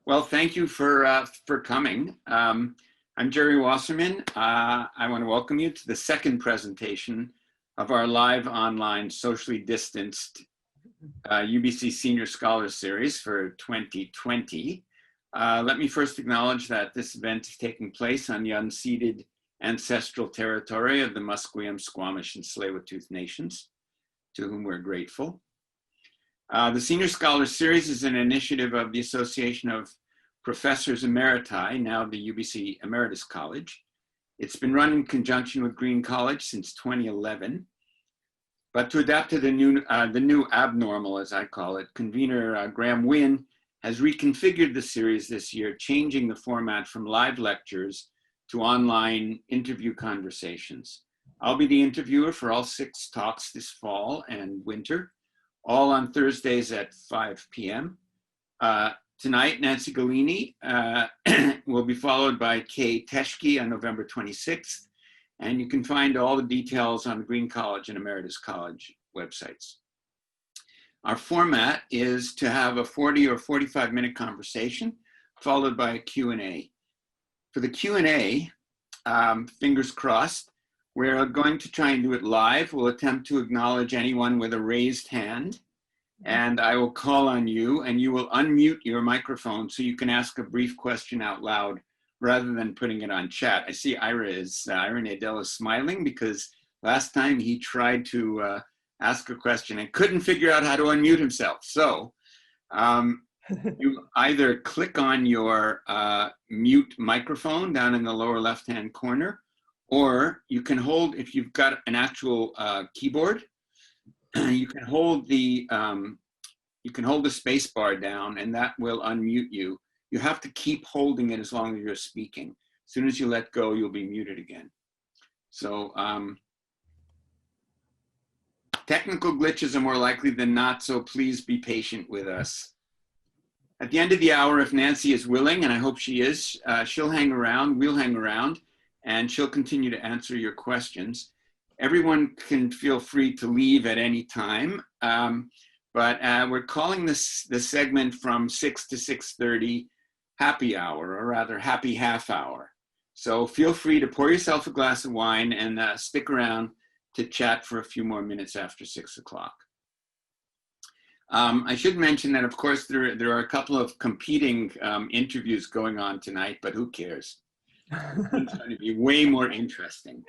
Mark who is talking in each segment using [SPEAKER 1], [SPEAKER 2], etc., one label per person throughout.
[SPEAKER 1] Well, thank you for coming. I'm Jerry Wasserman. I want to welcome you to the second presentation of our live online socially distanced UBC Senior Scholars Series for 2020. Let me first acknowledge that this event is taking place on the unceded ancestral territory of the Musqueam, Squamish, and Tsleil-Waututh Nations, to whom we're grateful. The Senior Scholars Series is an initiative of the Association of Professors Emeriti, now the UBC Emeritus College. It's been run in conjunction with Green College since 2011. But to adapt to the new abnormal, as I call it, convener Graham Wynn has reconfigured the series this year, changing the format from live lectures to online interview conversations. I'll be the interviewer for all 6 talks this fall and winter, all on Thursdays at 5 p.m. Tonight, Nancy Gallini will be followed by Kay Teschke on November 26th. And you can find all the details on Green College and Emeritus College websites. Our format is to have a 40 or 45-minute conversation followed by a Q&A. For the Q&A, fingers crossed, we're going to try and do it live. We'll attempt to acknowledge anyone with a raised hand, and I will call on you, and you will unmute your microphone so you can ask a brief question out loud rather than putting it on chat. I see Ira Nadell is smiling because last time he tried to ask a question and couldn't figure out how to unmute himself. So you either click on your mute microphone down in the lower left-hand corner, or you can hold, if you've got an actual keyboard, you can hold the space bar down and that will unmute you. You have to keep holding it as long as you're speaking. As soon as you let go, you'll be muted again. So technical glitches are more likely than not, so please be patient with us. At the end of the hour, if Nancy is willing, and I hope she is, she'll hang around, we'll hang around, and she'll continue to answer your questions. Everyone can feel free to leave at any time, but we're calling this segment from 6 to 6:30 happy hour, or rather happy half hour. So feel free to pour yourself a glass of wine and stick around to chat for a few more minutes after 6 o'clock. I should mention that, of course, there are a couple of competing interviews going on tonight, but who cares? It's going to be way more interesting.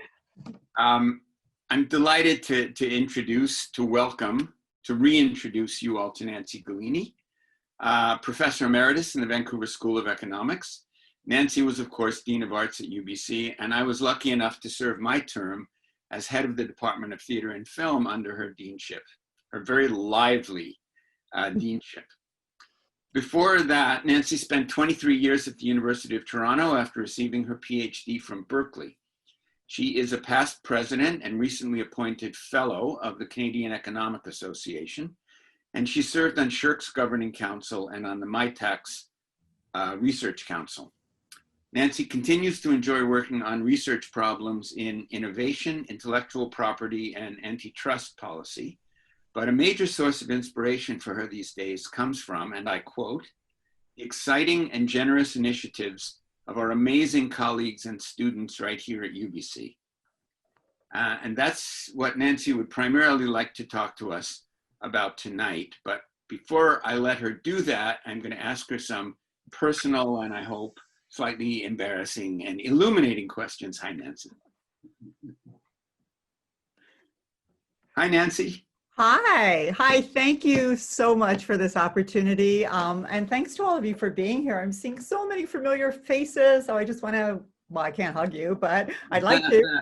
[SPEAKER 1] I'm delighted to reintroduce you all to Nancy Gallini, Professor Emeritus in the Vancouver School of Economics. Nancy was, of course, Dean of Arts at UBC, and I was lucky enough to serve my term as head of the Department of Theatre and Film under her deanship, her very lively deanship. Before that, Nancy spent 23 years at the University of Toronto after receiving her PhD from Berkeley. She is a past president and recently appointed fellow of the Canadian Economic Association, and she served on SSHRC's Governing Council and on the Mitacs Research Council. Nancy continues to enjoy working on research problems in innovation, intellectual property, and antitrust policy, but a major source of inspiration for her these days comes from, and I quote, the exciting and generous initiatives of our amazing colleagues and students right here at UBC. And that's what Nancy would primarily like to talk to us about tonight. But before I let her do that, I'm going to ask her some personal and I hope slightly embarrassing and illuminating questions. Hi, Nancy. Hi, Nancy.
[SPEAKER 2] Hi, thank you so much for this opportunity. And thanks to all of you for being here. I'm seeing so many familiar faces. So I just want to, well, I can't hug you, but I'd like to.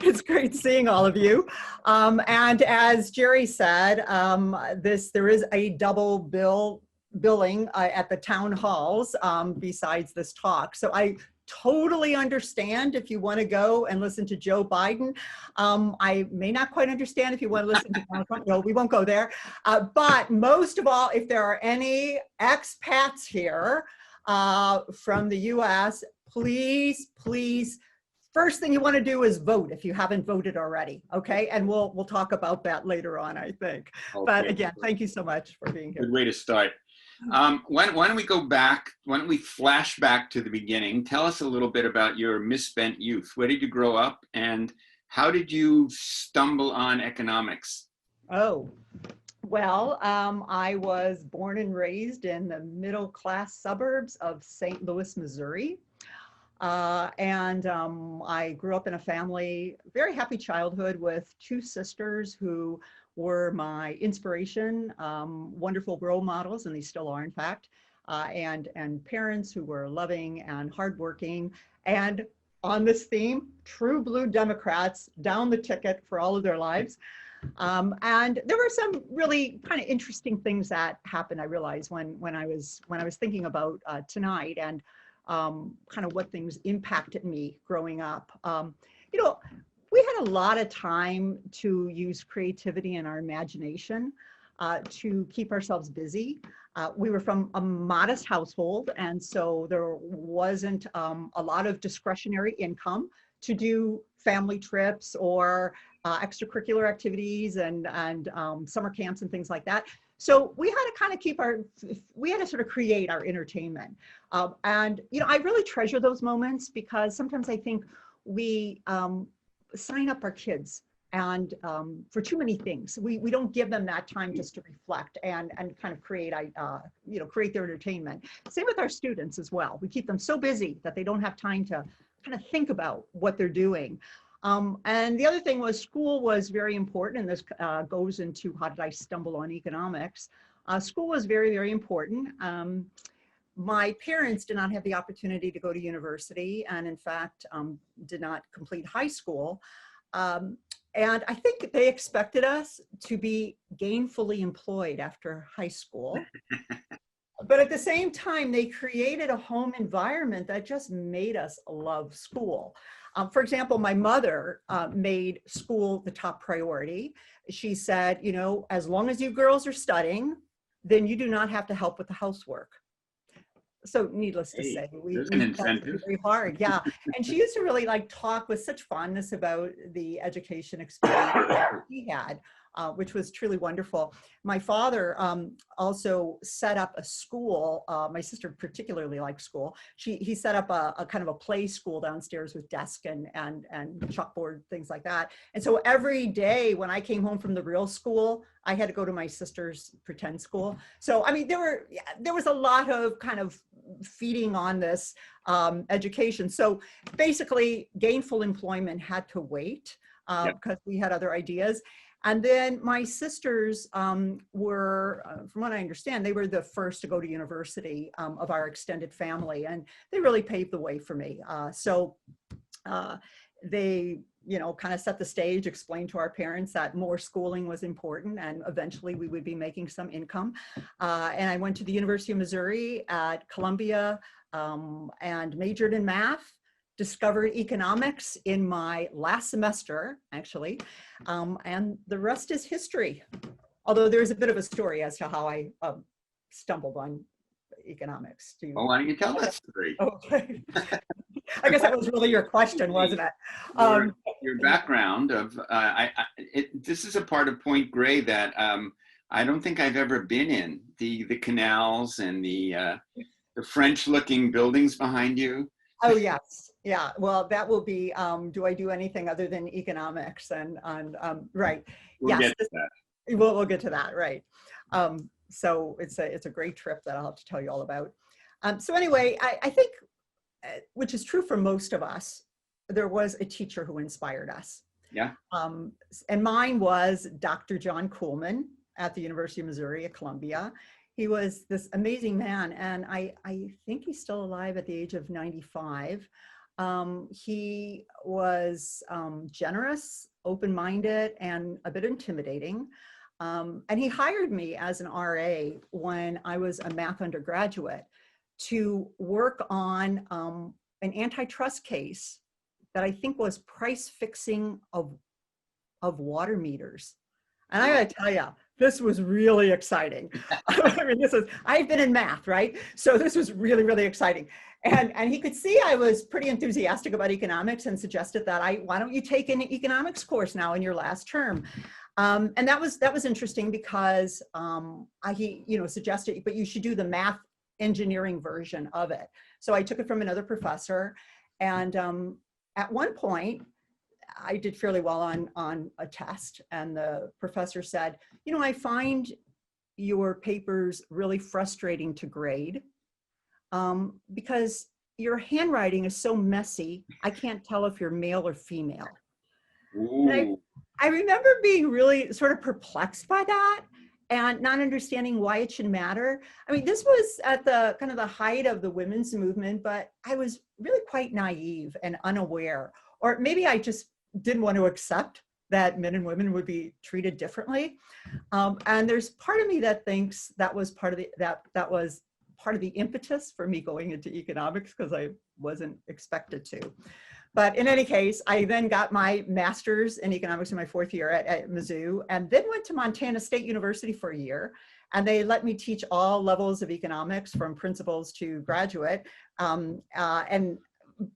[SPEAKER 2] It's great seeing all of you. And as Jerry said, there is a double billing at the town halls besides this talk. So I totally understand if you want to go and listen to Joe Biden. I may not quite understand if you want to listen to Donald Trump. No, we won't go there. But most of all, if there are any expats here from the US, please, first thing you want to do is vote if you haven't voted already, okay? And we'll talk about that later on, I think. Okay. But again, thank you so much for being here.
[SPEAKER 1] Good way to start. Why don't we go back? Why don't we flash back to the beginning? Tell us a little bit about your misspent youth. Where did you grow up, and how did you stumble on economics?
[SPEAKER 2] Oh, well, I was born and raised in the middle-class suburbs of St. Louis, Missouri. I grew up in a family, very happy childhood with two sisters who were my inspiration, wonderful role models, and they still are, in fact, and parents who were loving and hardworking. And on this theme, true blue Democrats down the ticket for all of their lives. And there were some really kind of interesting things that happened, I realized, when I was thinking about tonight, and kind of what things impacted me growing up. You know, we had a lot of time to use creativity and our imagination to keep ourselves busy. We were from a modest household, and so there wasn't a lot of discretionary income to do family trips or extracurricular activities and summer camps and things like that. So we had to kind of we had to sort of create our entertainment. And, you know, I really treasure those moments, because sometimes I think we sign up our kids and for too many things. We don't give them that time just to reflect and kind of create, you know, create their entertainment. Same with our students as well. We keep them so busy that they don't have time to kind of think about what they're doing. And the other thing was, school was very important, and this goes into how did I stumble on economics. School was very, very important. My parents did not have the opportunity to go to university, and in fact, did not complete high school. And I think they expected us to be gainfully employed after high school. But at the same time, they created a home environment that just made us love school. For example, my mother made school the top priority. She said, you know, as long as you girls are studying, then you do not have to help with the housework. So needless to say, we worked very hard. Yeah. And she used to really like talk with such fondness about the education experience that she had, which was truly wonderful. My father also set up a school. My sister particularly liked school. He set up a kind of a play school downstairs with desk and chalkboard, things like that. And so every day when I came home from the real school, I had to go to my sister's pretend school. So, I mean, there was a lot of kind of feeding on this education. So basically, gainful employment had to wait because we had other ideas. And then my sisters were, from what I understand, they were the first to go to university of our extended family, and they really paved the way for me. They, you know, kind of set the stage, explained to our parents that more schooling was important, and eventually we would be making some income. And I went to the University of Missouri at Columbia and majored in math. Discovered economics in my last semester, actually, and the rest is history. Although there's a bit of a story as to how I stumbled on economics.
[SPEAKER 1] Well, why don't you tell that story?
[SPEAKER 2] Okay. I guess that was really your question, wasn't it?
[SPEAKER 1] Your background of, this is a part of Point Grey that I don't think I've ever been in, the canals and the French-looking buildings behind you.
[SPEAKER 2] Oh, yes. Yeah. Well, that will be, do I do anything other than economics? And right.
[SPEAKER 1] We'll
[SPEAKER 2] yes.
[SPEAKER 1] Get to that.
[SPEAKER 2] We'll get to that. Right. So it's a great trip that I'll have to tell you all about. So anyway, I think, which is true for most of us, there was a teacher who inspired us.
[SPEAKER 1] Yeah.
[SPEAKER 2] And mine was Dr. John Kuhlman at the University of Missouri at Columbia. He was this amazing man, and I think he's still alive at the age of 95. He was generous, open-minded, and a bit intimidating. And he hired me as an RA when I was a math undergraduate to work on an antitrust case that I think was price fixing of water meters. And I gotta tell you, this was really exciting. I mean, I've been in math, right? So this was really, really exciting. And he could see I was pretty enthusiastic about economics and suggested that why don't you take an economics course now in your last term? And that was interesting because he suggested, but you should do the math engineering version of it. So I took it from another professor, and at one point I did fairly well on a test, and the professor said, I find your papers really frustrating to grade because your handwriting is so messy, I can't tell if you're male or female. I remember being really sort of perplexed by that and not understanding why it should matter. I mean, this was at the kind of the height of the women's movement, but I was really quite naive and unaware, or maybe I just didn't want to accept that men and women would be treated differently. And there's part of me that thinks that was part of the impetus for me going into economics, because I wasn't expected to. But in any case, I then got my master's in economics in my fourth year at Mizzou, and then went to Montana State University for a year. And they let me teach all levels of economics from principals to graduate. And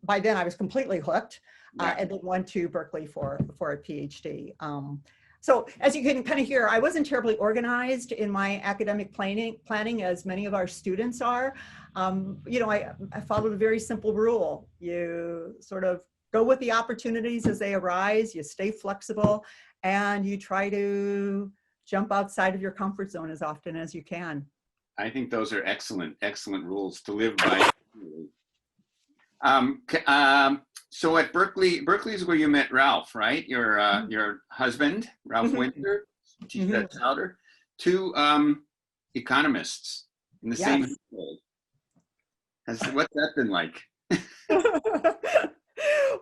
[SPEAKER 2] by then I was completely hooked, and then went to Berkeley for a PhD. So as you can kind of hear, I wasn't terribly organized in my academic planning as many of our students are. I followed a very simple rule. You sort of go with the opportunities as they arise, you stay flexible, and you try to jump outside of your comfort zone as often as you can.
[SPEAKER 1] I think those are excellent rules to live by. So at Berkeley is where you met Ralph, right? Your husband, Ralph Winter, teacher at Souder, two economists in the same field. What's that been like?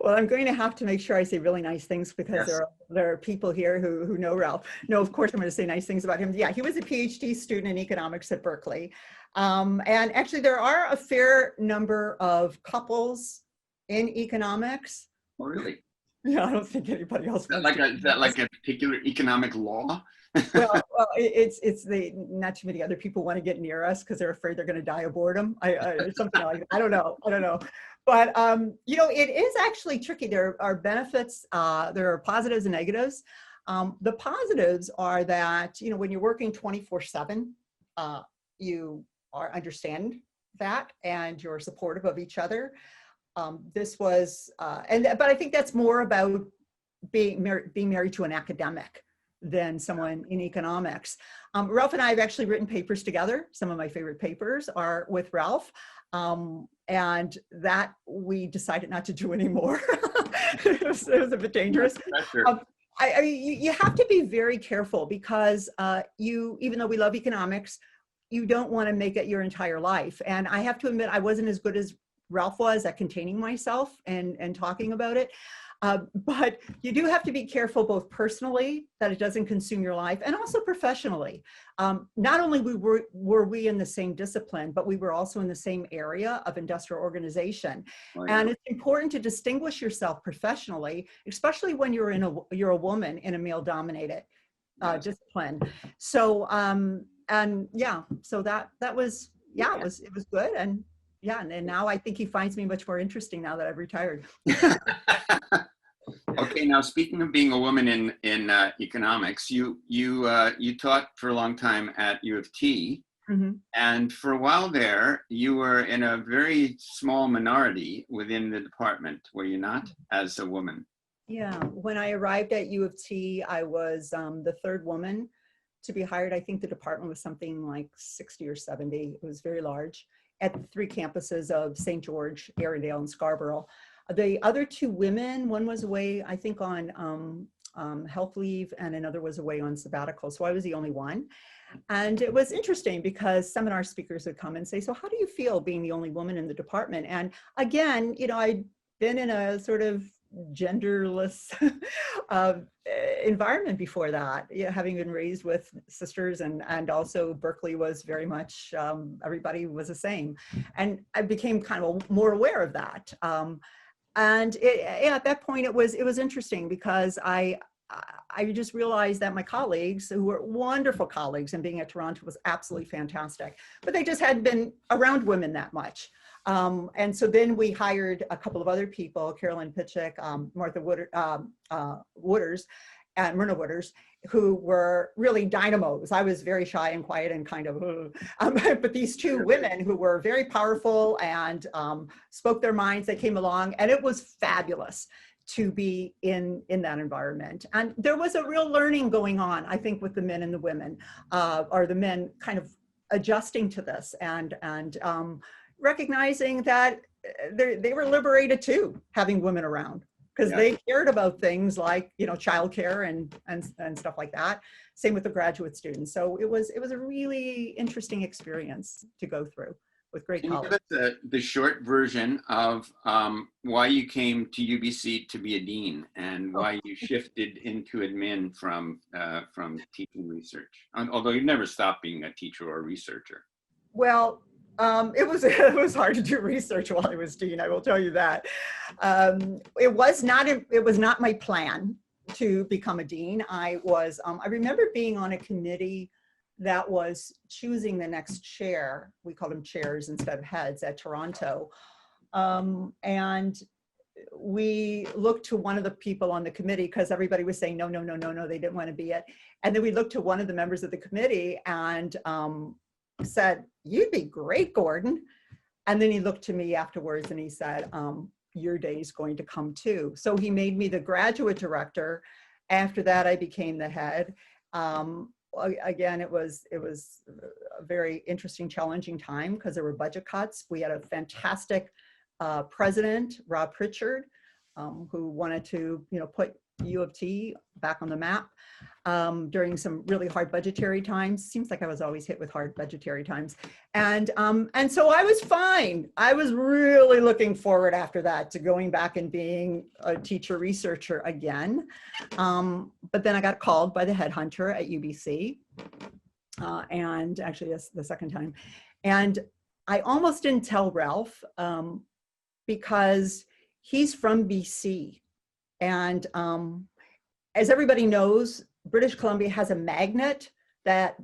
[SPEAKER 2] Well, I'm going to have to make sure I say really nice things, because there are people here who know Ralph. No, of course I'm going to say nice things about him. Yeah, he was a PhD student in economics at Berkeley. And actually there are a fair number of couples in economics.
[SPEAKER 1] Oh, really?
[SPEAKER 2] Yeah, I don't think anybody else.
[SPEAKER 1] Is that like a particular economic law?
[SPEAKER 2] Well, it's not too many other people want to get near us because they're afraid they're going to die of boredom. Something like that. I don't know. But it is actually tricky. There are benefits. There are positives and negatives. The positives are that when you're working 24/7, you understand that, and you're supportive of each other. This was, but I think that's more about being married to an academic than someone in economics. Ralph and I have actually written papers together. Some of my favorite papers are with Ralph, and that we decided not to do anymore. It was a bit dangerous. You have to be very careful, because even though we love economics, you don't want to make it your entire life. And I have to admit, I wasn't as good as Ralph was at containing myself and talking about it. But you do have to be careful, both personally, that it doesn't consume your life, and also professionally. Not only were we in the same discipline, but we were also in the same area of industrial organization. Oh, yeah. And it's important to distinguish yourself professionally, especially when you're a woman in a male-dominated discipline. So so that was it was good. And and now I think he finds me much more interesting now that I've retired.
[SPEAKER 1] Okay, now speaking of being a woman in economics, you taught for a long time at U of T, and for a while there, you were in a very small minority within the department, were you not, as a woman?
[SPEAKER 2] Yeah, when I arrived at U of T, I was the third woman to be hired. I think the department was something like 60 or 70. It was very large, at the 3 campuses of St. George, Arendelle, and Scarborough. The other 2 women, one was away, I think, on health leave, and another was away on sabbatical. So I was the only one. And it was interesting because seminar speakers would come and say, so how do you feel being the only woman in the department? And again, I'd been in a sort of genderless environment before that, having been raised with sisters, and also Berkeley was very much, everybody was the same. And I became kind of more aware of that. And at that point, it was interesting, because I just realized that my colleagues, who were wonderful colleagues, and being at Toronto was absolutely fantastic, but they just hadn't been around women that much. And so then we hired a couple of other people, Carolyn Pitchick, Martha Wooders, and Myrna Wooders, who were really dynamos. I was very shy and quiet and kind of, but these two women who were very powerful and spoke their minds, they came along, and it was fabulous to be in that environment. And there was a real learning going on, I think, with the men and the women, or the men kind of adjusting to this and recognizing that they were liberated too, having women around, because they cared about things like, you know, childcare and stuff like that. Same with the graduate students. So it was a really interesting experience to go through with great colleagues.
[SPEAKER 1] Can you give us the short version of why you came to UBC to be a dean and why you shifted into admin from teaching research? Although you've never stopped being a teacher or a researcher.
[SPEAKER 2] Well, it was hard to do research while I was dean, I will tell you that. It was not my plan to become a dean. I remember being on a committee that was choosing the next chair. We called them chairs instead of heads at Toronto. And we looked to one of the people on the committee because everybody was saying, no, they didn't want to be it. And then we looked to one of the members of the committee and said, "You'd be great, Gordon." And then he looked to me afterwards and he said, "Your day's going to come too." So he made me the graduate director. After that, I became the head. Again, it was a very interesting, challenging time because there were budget cuts. We had a fantastic president, Rob Pritchard, who wanted to, you know, put U of T back on the map during some really hard budgetary times. Seems like I was always hit with hard budgetary times. And so I was fine. I was really looking forward after that to going back and being a teacher researcher again. But then I got called by the headhunter at UBC. And actually that's the second time. And I almost didn't tell Ralph because he's from BC. And as everybody knows, British Columbia has a magnet that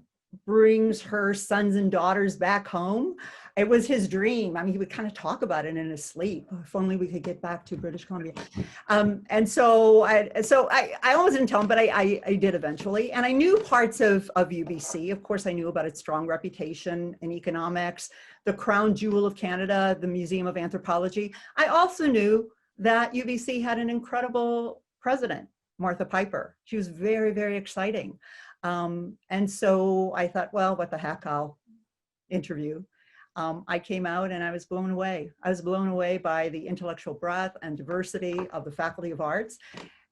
[SPEAKER 2] brings her sons and daughters back home. It was his dream. I mean, he would kind of talk about it in his sleep. If only we could get back to British Columbia. And so I almost didn't tell him, but I did eventually. And I knew parts of UBC. Of course, I knew about its strong reputation in economics, the crown jewel of Canada, the Museum of Anthropology. I also knew that UBC had an incredible president, Martha Piper. She was very, very exciting. And so I thought, well, what the heck, I'll interview. I came out and I was blown away. I was blown away by the intellectual breadth and diversity of the Faculty of Arts.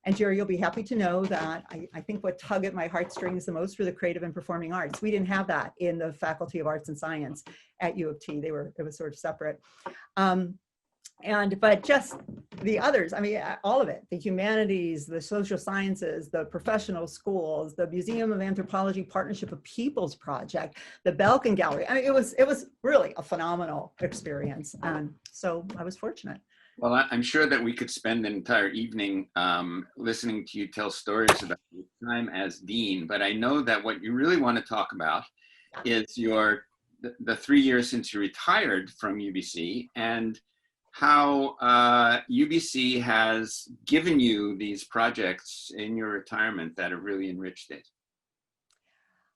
[SPEAKER 2] And Jerry, you'll be happy to know that I think what tugged at my heartstrings the most were the creative and performing arts. We didn't have that in the Faculty of Arts and Science at U of T. It was sort of separate. But just the others, I mean, all of it, the humanities, the social sciences, the professional schools, the Museum of Anthropology Partnership of Peoples Project, the Belkin Gallery. I mean, it was really a phenomenal experience. And so I was fortunate.
[SPEAKER 1] Well, I'm sure that we could spend an entire evening listening to you tell stories about your time as dean, but I know that what you really want to talk about is the 3 years since you retired from UBC and how UBC has given you these projects in your retirement that have really enriched it.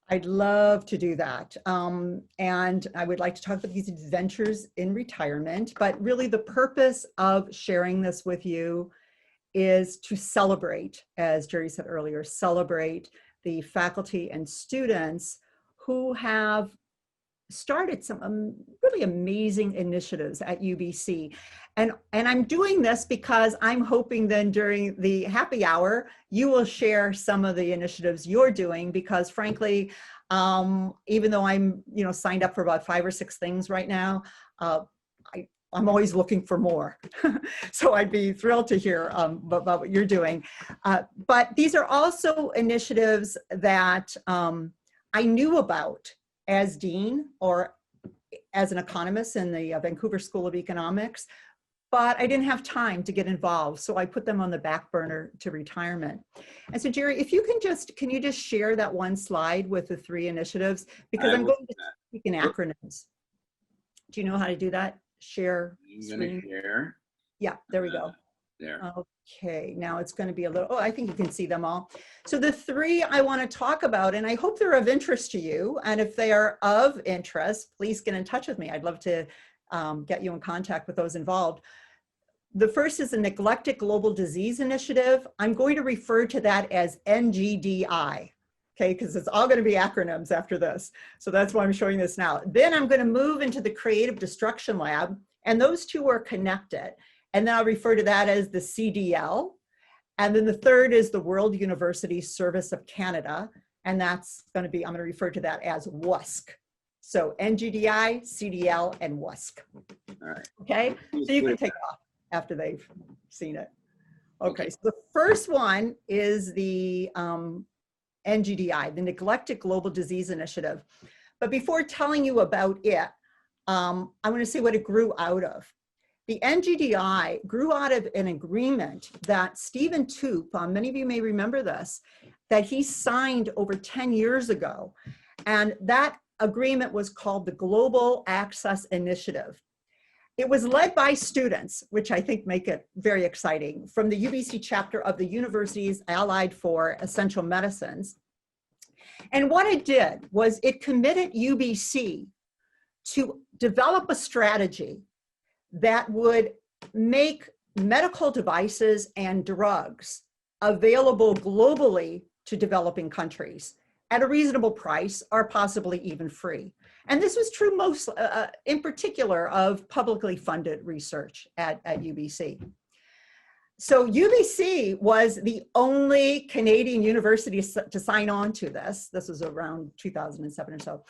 [SPEAKER 2] I'd love to do that. And I would like to talk about these adventures in retirement, but really the purpose of sharing this with you is to celebrate, as Jerry said earlier, celebrate the faculty and students who have started some really amazing initiatives at UBC. And I'm doing this because I'm hoping then during the happy hour, you will share some of the initiatives you're doing because frankly, even though I'm signed up for about 5 or 6 things right now, I'm always looking for more. So I'd be thrilled to hear about what you're doing. But these are also initiatives that I knew about as dean or as an economist in the Vancouver School of Economics, but I didn't have time to get involved. So I put them on the back burner to retirement. And so Jerry, if you can you just share that one slide with the 3 initiatives? Because I'm going to speak in acronyms. Do you know how to do that? Share
[SPEAKER 1] I'm going to share.
[SPEAKER 2] Yeah, there we go.
[SPEAKER 1] there.
[SPEAKER 2] Okay, now it's going to be a little, oh, I think you can see them all. So the three I want to talk about, and I hope they're of interest to you. And if they are of interest, please get in touch with me. I'd love to get you in contact with those involved. The first is the Neglected Global Disease Initiative. I'm going to refer to that as NGDI, okay, because it's all going to be acronyms after this. So that's why I'm showing this now. Then I'm going to move into the Creative Destruction Lab, and those two are connected. And then I'll refer to that as the CDL. And then the third is the World University Service of Canada. And that's going to be, I'm going to refer to that as WUSC. So NGDI, CDL, and WUSC.
[SPEAKER 1] All right.
[SPEAKER 2] Okay, so you can take it off after they've seen it. Okay, so the first one is the NGDI, the Neglected Global Disease Initiative. But before telling you about it, I'm going to say what it grew out of. The NGDI grew out of an agreement that Stephen Toop, many of you may remember this, that he signed over 10 years ago. And that agreement was called the Global Access Initiative. It was led by students, which I think make it very exciting, from the UBC chapter of the Universities Allied for Essential Medicines. And what it did was it committed UBC to develop a strategy that would make medical devices and drugs available globally to developing countries at a reasonable price or possibly even free. And this was true most, in particular, of publicly funded research at UBC. So UBC was the only Canadian university to sign on to this. This was around 2007 or so.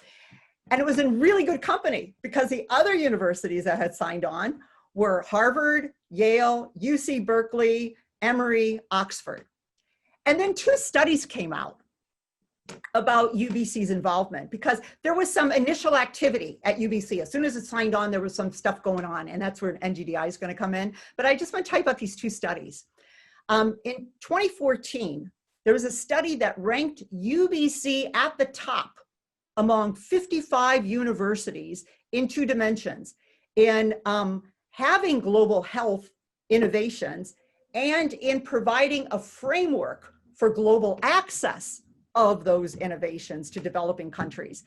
[SPEAKER 2] And it was in really good company because the other universities that had signed on were Harvard, Yale, UC Berkeley, Emory, Oxford. And then two studies came out about UBC's involvement because there was some initial activity at UBC. As soon as it signed on, there was some stuff going on, and that's where NGDI is going to come in. But I just want to type up these two studies. In 2014, there was a study that ranked UBC at the top among 55 universities in two dimensions, in having global health innovations and in providing a framework for global access of those innovations to developing countries.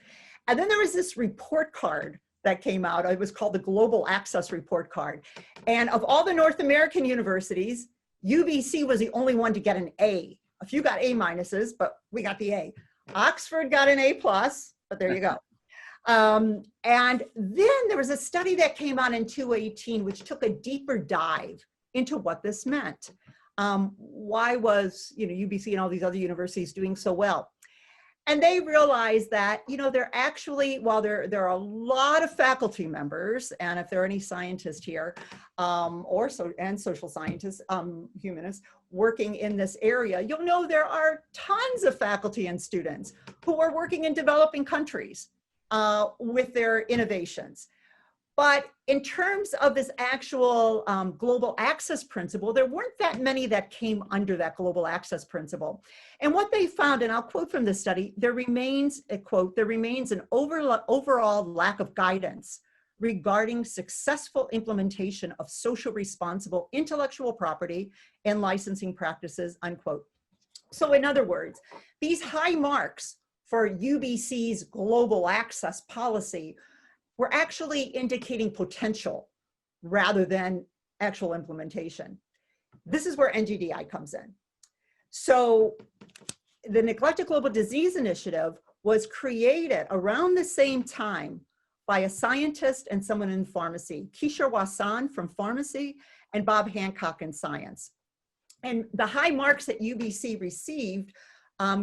[SPEAKER 2] And then there was this report card that came out. It was called the Global Access Report Card. And of all the North American universities, UBC was the only one to get an A. A few got A minuses, but we got the A. Oxford got an A plus, but there you go. And then there was a study that came out in 2018, which took a deeper dive into what this meant. Why was, UBC and all these other universities doing so well? And they realized that, they're actually, while there are a lot of faculty members, and if there are any scientists here, and social scientists, humanists, working in this area, you'll know there are tons of faculty and students who are working in developing countries with their innovations. But in terms of this actual global access principle, there weren't that many that came under that global access principle. And what they found, and I'll quote from this study, there remains, a quote, there remains an overall lack of guidance regarding successful implementation of social responsible intellectual property and licensing practices, unquote. So in other words, these high marks for UBC's global access policy were actually indicating potential rather than actual implementation. This is where NGDI comes in. So the Neglected Global Disease Initiative was created around the same time by a scientist and someone in pharmacy, Jerry Wasserman from pharmacy and Bob Hancock in science. And the high marks that UBC received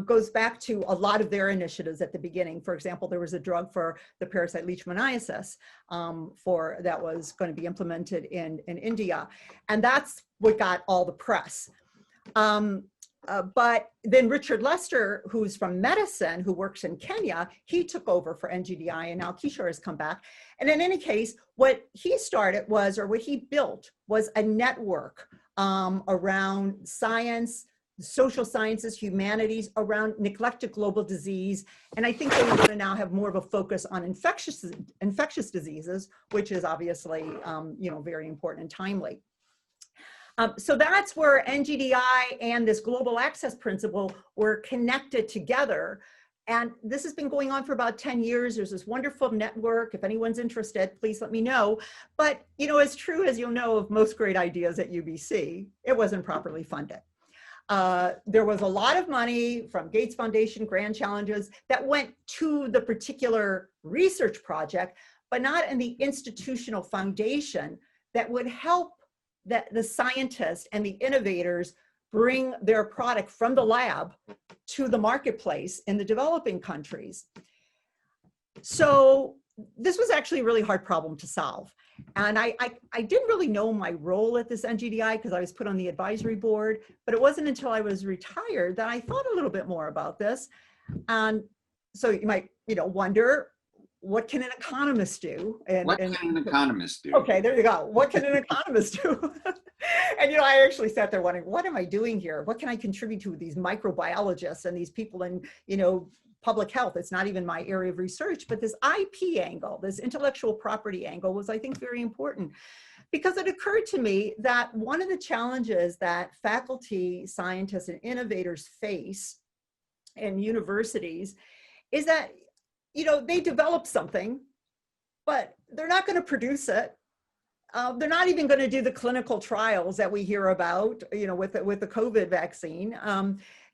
[SPEAKER 2] goes back to a lot of their initiatives at the beginning. For example, there was a drug for the parasite leishmaniasis that was going to be implemented in India. And that's what got all the press. But then Richard Lester, who's from medicine, who works in Kenya, he took over for NGDI, and now Kishore has come back. And in any case, what he started was, or what he built was a network around science, social sciences, humanities, around neglected global disease. And I think they want to now have more of a focus on infectious diseases, which is obviously, very important and timely. So that's where NGDI and this global access principle were connected together. And this has been going on for about 10 years. There's this wonderful network. If anyone's interested, please let me know. But, you know, as true as you'll know of most great ideas at UBC, it wasn't properly funded. There was a lot of money from Gates Foundation grant challenges that went to the particular research project, but not in the institutional foundation that would help the scientists and the innovators bring their product from the lab to the marketplace in the developing countries. So this was actually a really hard problem to solve. And I didn't really know my role at this NGDI because I was put on the advisory board, but it wasn't until I was retired that I thought a little bit more about this. And so you might, you know, wonder, what can an economist do?
[SPEAKER 1] What can an economist do?
[SPEAKER 2] Okay, there you go. What can an economist do? And, you know, I actually sat there wondering, what am I doing here? What can I contribute to these microbiologists and these people in, you know, public health? It's not even my area of research, but this IP angle, this intellectual property angle was, I think, very important, because it occurred to me that one of the challenges that faculty, scientists, and innovators face in universities is that, you know, they develop something, but they're not going to produce it. They're not even going to do the clinical trials that we hear about, you know, with the COVID vaccine.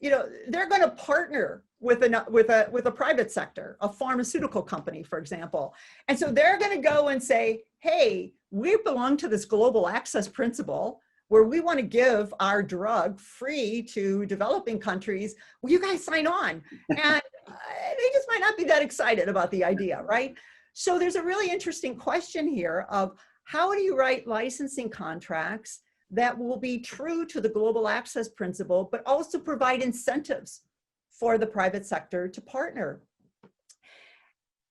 [SPEAKER 2] You know, they're going to partner with a private sector, a pharmaceutical company, for example. And so they're going to go and say, hey, we belong to this global access principle where we want to give our drug free to developing countries. Will you guys sign on? And they just might not be that excited about the idea, right? So there's a really interesting question here of, how do you write licensing contracts that will be true to the global access principle, but also provide incentives for the private sector to partner?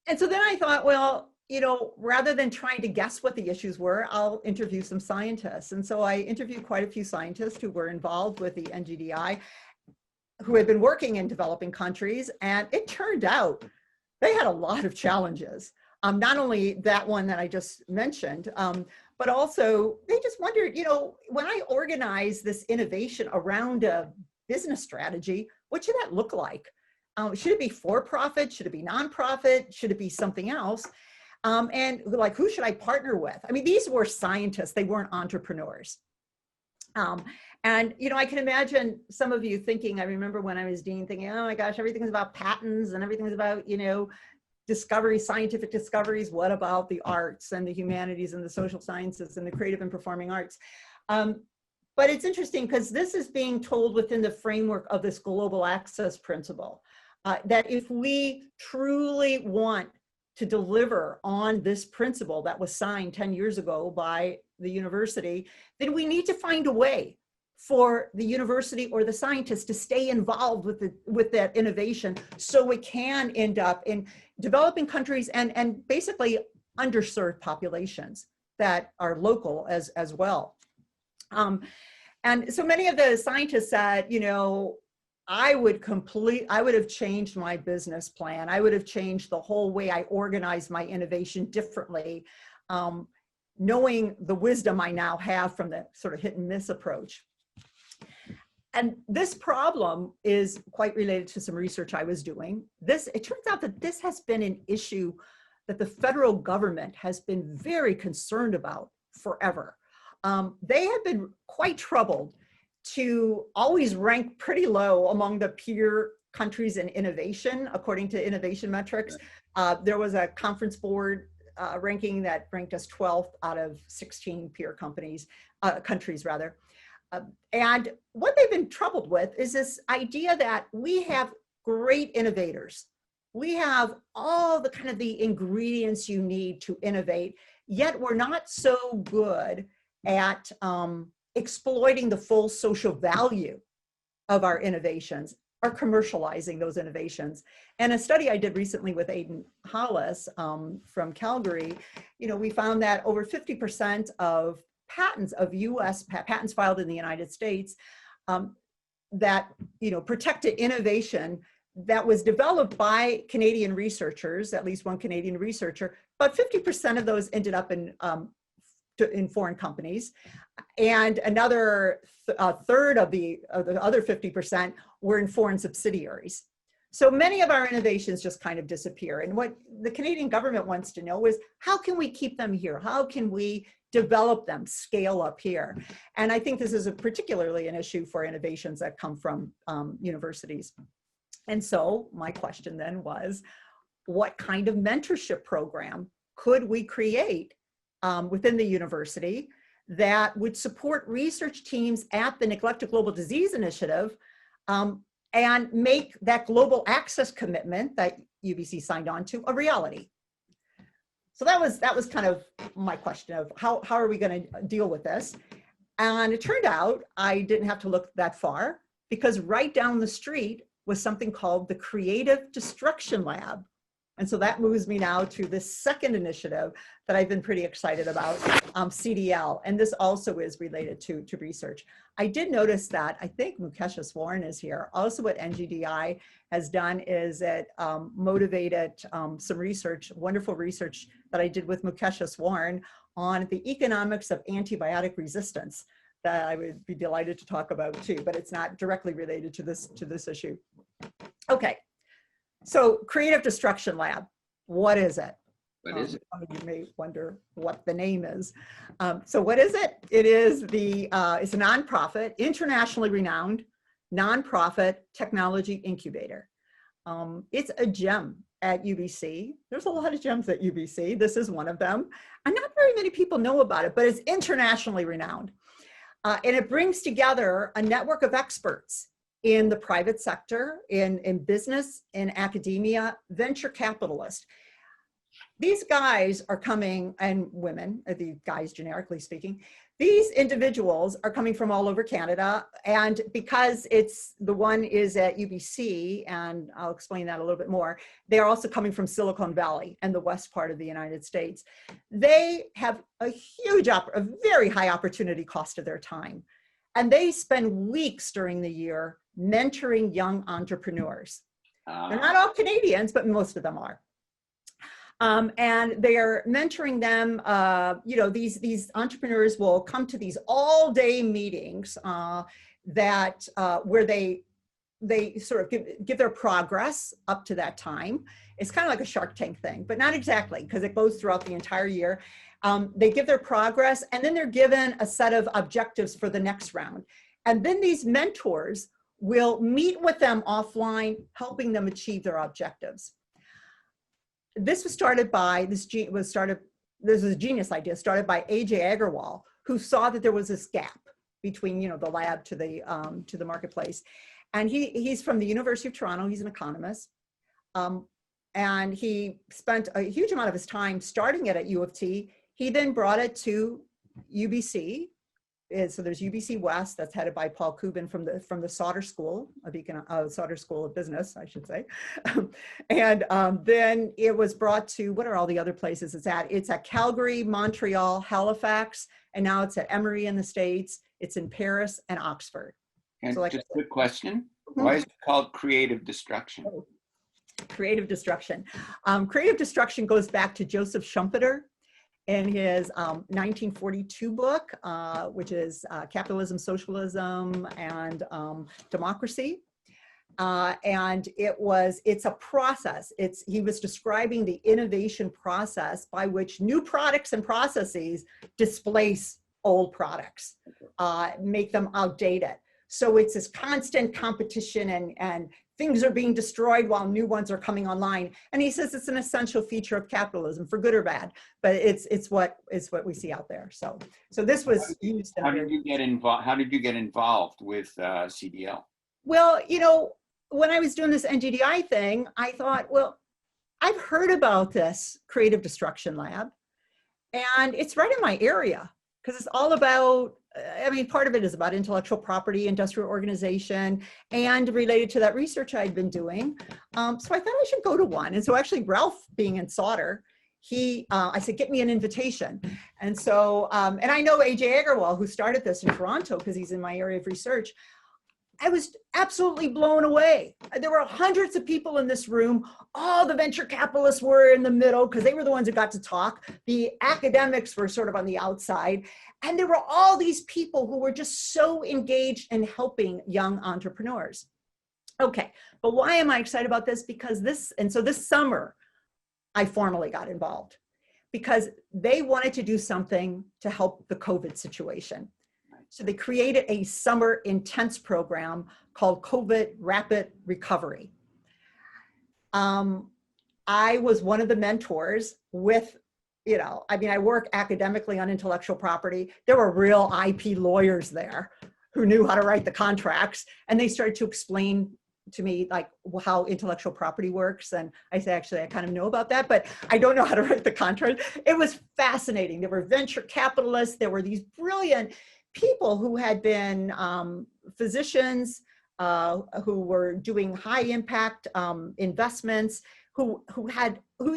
[SPEAKER 2] And so then I thought, well, you know, rather than trying to guess what the issues were, I'll interview some scientists. And so I interviewed quite a few scientists who were involved with the NGDI, who had been working in developing countries. And it turned out they had a lot of challenges. Not only that one that I just mentioned, but also they just wondered, you know, when I organize this innovation around a business strategy, what should that look like? Should it be for-profit? Should it be nonprofit? Should it be something else? And like, who should I partner with? I mean, these were scientists, they weren't entrepreneurs. And, you know, I can imagine some of you thinking, I remember when I was dean thinking, oh my gosh, everything's about patents and everything's about, you know, discoveries, scientific discoveries. What about the arts and the humanities and the social sciences and the creative and performing arts? But it's interesting because this is being told within the framework of this global access principle, that if we truly want to deliver on this principle that was signed 10 years ago by the university, then we need to find a way for the university or the scientists to stay involved with that innovation, so it can end up in developing countries and basically underserved populations that are local as well. And so many of the scientists said, you know, I would have changed my business plan. I would have changed the whole way I organize my innovation differently, knowing the wisdom I now have from the sort of hit and miss approach. And this problem is quite related to some research I was doing. It turns out that this has been an issue that the federal government has been very concerned about forever. They have been quite troubled to always rank pretty low among the peer countries in innovation, according to innovation metrics. There was a conference board ranking that ranked us 12th out of 16 peer countries. And what they've been troubled with is this idea that we have great innovators. We have all the kind of the ingredients you need to innovate, yet we're not so good at exploiting the full social value of our innovations or commercializing those innovations. And a study I did recently with Aidan Hollis from Calgary, you know, we found that over 50% of patents of US patents filed in the United States that, you know, protected innovation that was developed by Canadian researchers, at least one Canadian researcher, but 50% of those ended up in in foreign companies. And another third of the other 50% were in foreign subsidiaries. So many of our innovations just kind of disappear. And what the Canadian government wants to know is, how can we keep them here? How can we develop them, scale up here? And I think this is particularly an issue for innovations that come from universities. And so my question then was, what kind of mentorship program could we create within the university that would support research teams at the Neglected Global Disease Initiative and make that global access commitment that UBC signed on to a reality? So that was kind of my question of how are we going to deal with this? And it turned out I didn't have to look that far, because right down the street was something called the Creative Destruction Lab. And so that moves me now to this second initiative that I've been pretty excited about, CDL. And this also is related to research. I did notice that, I think Mukesha Swarn is here. Also what NGDI has done is it motivated some research, wonderful research that I did with Mukesha Swarn on the economics of antibiotic resistance, that I would be delighted to talk about too, but it's not directly related to this issue. Okay. So Creative Destruction Lab, what is it?
[SPEAKER 1] What is it?
[SPEAKER 2] You may wonder what the name is. So what is it? It is it's a nonprofit, internationally renowned nonprofit technology incubator. It's a gem at UBC. There's a lot of gems at UBC. This is one of them. And not very many people know about it, but it's internationally renowned. And it brings together a network of experts in the private sector, in business, in academia, venture capitalists. These guys are coming, and women, the guys generically speaking, these individuals are coming from all over Canada. And because the one is at UBC, and I'll explain that a little bit more, they're also coming from Silicon Valley and the west part of the United States. They have a very high opportunity cost of their time. And they spend weeks during the year mentoring young entrepreneurs. They're not all Canadians, but most of them are. And they are mentoring them. These entrepreneurs will come to these all-day meetings where they sort of give their progress up to that time. It's kind of like a Shark Tank thing, but not exactly, because it goes throughout the entire year. They give their progress, and then they're given a set of objectives for the next round. And then these mentors will meet with them offline, helping them achieve their objectives. This was started by, this was a genius idea, started by AJ Agarwal, who saw that there was this gap between, the lab to the marketplace. And he's from the University of Toronto. He's an economist. And he spent a huge amount of his time starting it at U of T. He then brought it to UBC. So there's UBC West, that's headed by Paul Kubin from the Sauder School of Sauder School of Business, I should say. And then it was brought to, what are all the other places it's at? It's at Calgary, Montreal, Halifax, and now it's at Emory in the States. It's in Paris and Oxford.
[SPEAKER 1] And
[SPEAKER 2] so
[SPEAKER 1] just a quick question. Why is it called Creative Destruction?
[SPEAKER 2] Creative Destruction. Creative Destruction goes back to Joseph Schumpeter in his 1942 book, which is Capitalism, Socialism, and Democracy. And it's a process. He was describing the innovation process by which new products and processes displace old products, make them outdated. So it's this constant competition, and things are being destroyed while new ones are coming online. And he says it's an essential feature of capitalism, for good or bad, but it's what we see out there. So this was used.
[SPEAKER 1] How did you get involved with CDL?
[SPEAKER 2] Well, when I was doing this NGDI thing, I thought, well, I've heard about this Creative Destruction Lab, and it's right in my area, because it's all about, part of it is about intellectual property, industrial organization, and related to that research I'd been doing. So I thought I should go to one. And so actually Ralph, being in Sauder, I said, get me an invitation. And so, and I know AJ Agarwal, who started this in Toronto, because he's in my area of research. I was absolutely blown away. There were hundreds of people in this room. All the venture capitalists were in the middle because they were the ones who got to talk. The academics were sort of on the outside. And there were all these people who were just so engaged in helping young entrepreneurs. Okay, but why am I excited about this? Because this summer, I formally got involved because they wanted to do something to help the COVID situation. So they created a summer intense program called COVID Rapid Recovery. I was one of the mentors with, I work academically on intellectual property. There were real IP lawyers there who knew how to write the contracts, and they started to explain to me like how intellectual property works. And I say, actually, I kind of know about that, but I don't know how to write the contract. It was fascinating. There were venture capitalists. There were these brilliant people who had been physicians who were doing high impact investments, who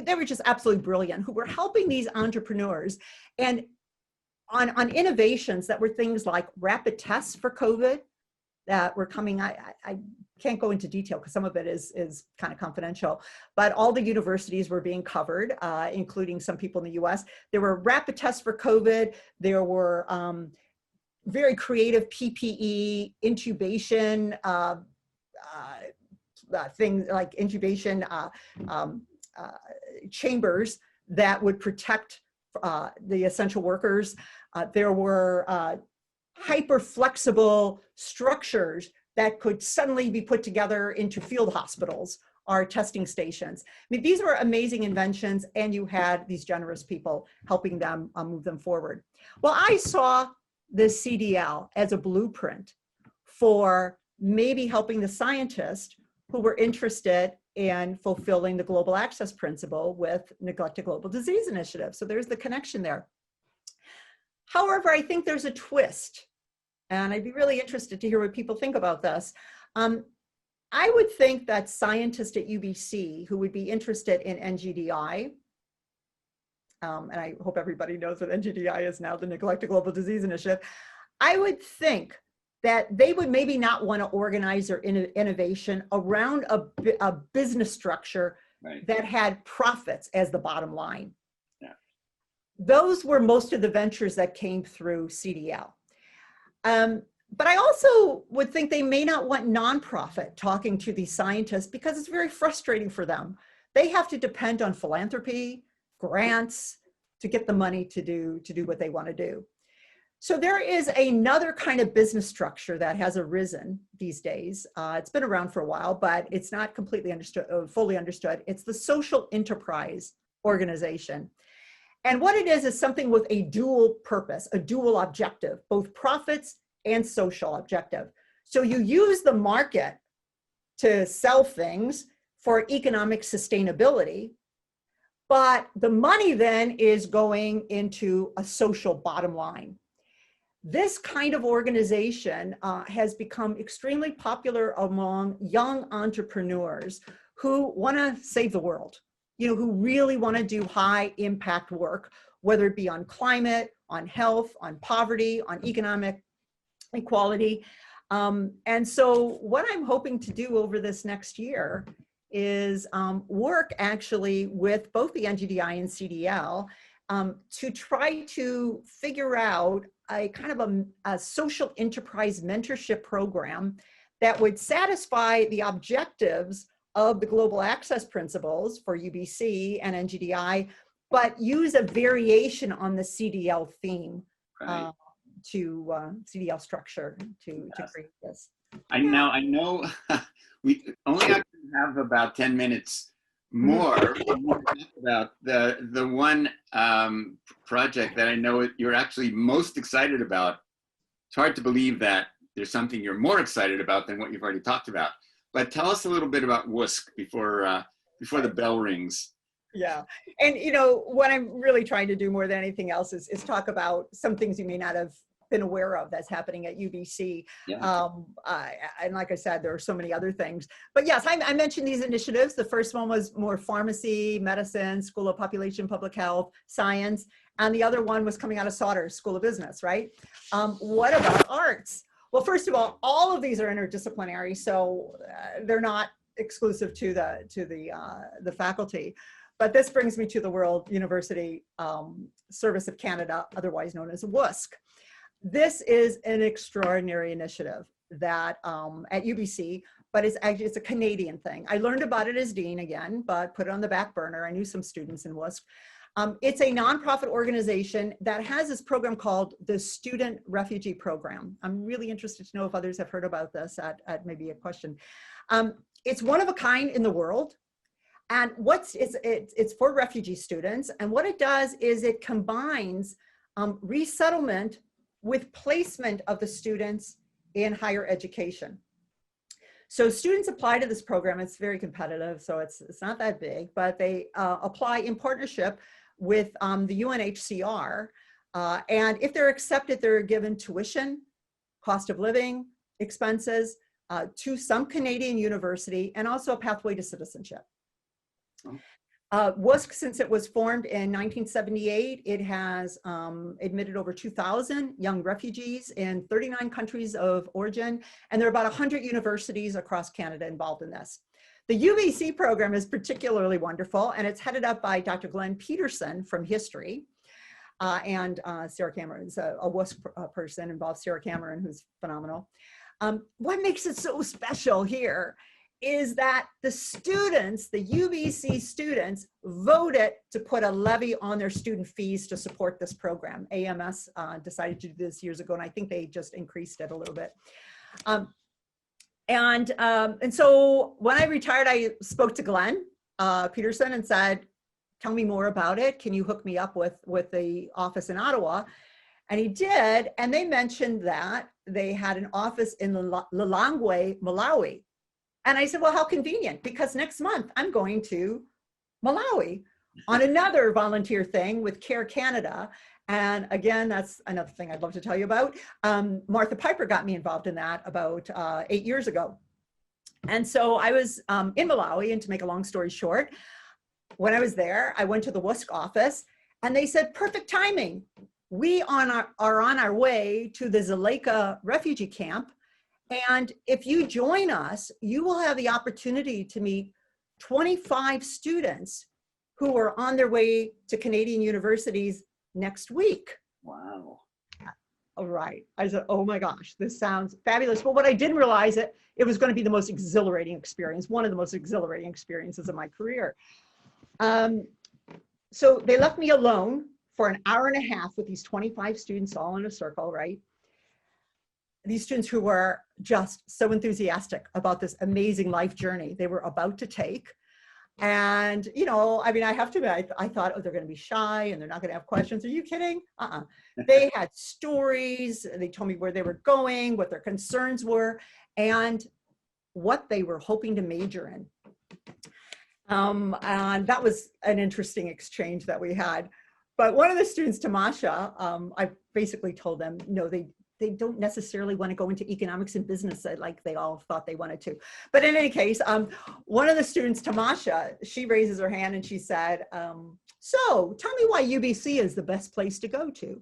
[SPEAKER 2] they were just absolutely brilliant, who were helping these entrepreneurs and on innovations that were things like rapid tests for COVID that were coming. I can't go into detail because some of it is kind of confidential, but all the universities were being covered, including some people in the US. There were rapid tests for COVID. There were very creative PPE intubation things like intubation chambers that would protect the essential workers. There were hyper flexible structures that could suddenly be put together into field hospitals or testing stations. I mean, these were amazing inventions, and you had these generous people helping them move them forward. Well, I saw the CDL as a blueprint for maybe helping the scientists who were interested in fulfilling the global access principle with Neglected Global Disease Initiative. So there's the connection there. However, I think there's a twist, and I'd be really interested to hear what people think about this. I would think that scientists at UBC who would be interested in NGDI, and I hope everybody knows that NGDI is now the Neglected Global Disease Initiative, I would think that they would maybe not want to organize their innovation around a business structure that had profits as the bottom line. Yeah. Those were most of the ventures that came through CDL. But I also would think they may not want nonprofit talking to these scientists because it's very frustrating for them. They have to depend on philanthropy, grants to get the money to do what they want to do. So there is another kind of business structure that has arisen these days. It's been around for a while, but it's not completely understood, fully understood. It's the social enterprise organization. And what it is something with a dual purpose, a dual objective, both profits and social objective. So you use the market to sell things for economic sustainability, but the money then is going into a social bottom line. This kind of organization has become extremely popular among young entrepreneurs who want to save the world, who really want to do high impact work, whether it be on climate, on health, on poverty, on economic equality. And so what I'm hoping to do over this next year is work actually with both the NGDI and CDL to try to figure out a kind of a social enterprise mentorship program that would satisfy the objectives of the global access principles for UBC and NGDI, but use a variation on the CDL theme to CDL structure to create this.
[SPEAKER 1] I know we only have about 10 minutes more about the one project that I know you're actually most excited about. It's hard to believe that there's something you're more excited about than what you've already talked about. But tell us a little bit about WUSC before the bell rings.
[SPEAKER 2] Yeah, and what I'm really trying to do more than anything else is talk about some things you may not have been aware of that's happening at UBC. Yeah. And like I said, there are so many other things. But yes, I mentioned these initiatives. The first one was more pharmacy, medicine, School of Population, Public Health, Science. And the other one was coming out of Sauder, School of Business, right? What about arts? Well, first of all of these are interdisciplinary, so they're not exclusive to the faculty. But this brings me to the World University Service of Canada, otherwise known as WUSC. This is an extraordinary initiative that at UBC, but it's a Canadian thing. I learned about it as dean again, but put it on the back burner. I knew some students in WUSC. It's a nonprofit organization that has this program called the Student Refugee Program. I'm really interested to know if others have heard about this at maybe a question. It's one of a kind in the world. And it's for refugee students. And what it does is it combines resettlement with placement of the students in higher education. So students apply to this program. It's very competitive, so it's not that big, but they apply in partnership with the UNHCR. And if they're accepted, they're given tuition, cost of living, expenses to some Canadian university, and also a pathway to citizenship. WUSC, since it was formed in 1978, it has admitted over 2,000 young refugees in 39 countries of origin, and there are about 100 universities across Canada involved in this. The UBC program is particularly wonderful, and it's headed up by Dr. Glenn Peterson from history, and Sarah Cameron's a WUSC person, involves Sarah Cameron, who's phenomenal. What makes it so special here is that the students, the UBC students, voted to put a levy on their student fees to support this program. AMS decided to do this years ago, and I think they just increased it a little bit. And so when I retired, I spoke to Glenn Peterson and said, tell me more about it. Can you hook me up with the office in Ottawa? And he did, and they mentioned that they had an office in Lilongwe, Malawi. And I said, well, how convenient, because next month I'm going to Malawi on another volunteer thing with Care Canada. And again, that's another thing I'd love to tell you about. Martha Piper got me involved in that about 8 years ago. And so I was in Malawi, and to make a long story short, when I was there, I went to the WUSC office and they said, perfect timing. We are on our way to the Zuleika refugee camp. And if you join us, you will have the opportunity to meet 25 students who are on their way to Canadian universities next week.
[SPEAKER 1] Wow.
[SPEAKER 2] All right. I said, oh my gosh, this sounds fabulous. But what I didn't realize, it was going to be the most exhilarating experience, one of the most exhilarating experiences of my career. So they left me alone for an hour and a half with these 25 students all in a circle, right? These students who were just so enthusiastic about this amazing life journey they were about to take. And, you know, I mean, I have to admit, I thought, oh, they're going to be shy and they're not going to have questions. Are you kidding? They had stories. They told me where they were going, what their concerns were, and what they were hoping to major in. And that was an interesting exchange that we had. But one of the students, Tamasha, I basically told them, no, they don't necessarily want to go into economics and business like they all thought they wanted to. But in any case, one of the students, Tamasha, she raises her hand and she said, so tell me why UBC is the best place to go to.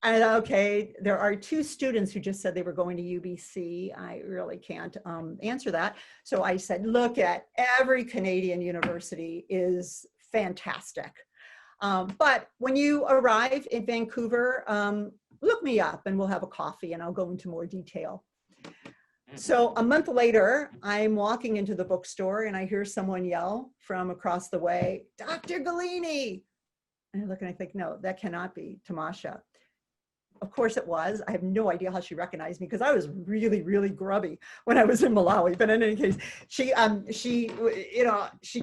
[SPEAKER 2] And okay, there are 2 students who just said they were going to UBC. I really can't answer that. So I said, look, at every Canadian university is fantastic. But when you arrive in Vancouver, look me up and we'll have a coffee and I'll go into more detail. So a month later, I'm walking into the bookstore and I hear someone yell from across the way, Dr. Gallini. And I look and I think, no, that cannot be Tamasha. Of course it was. I have no idea how she recognized me because I was really, really grubby when I was in Malawi. But in any case, she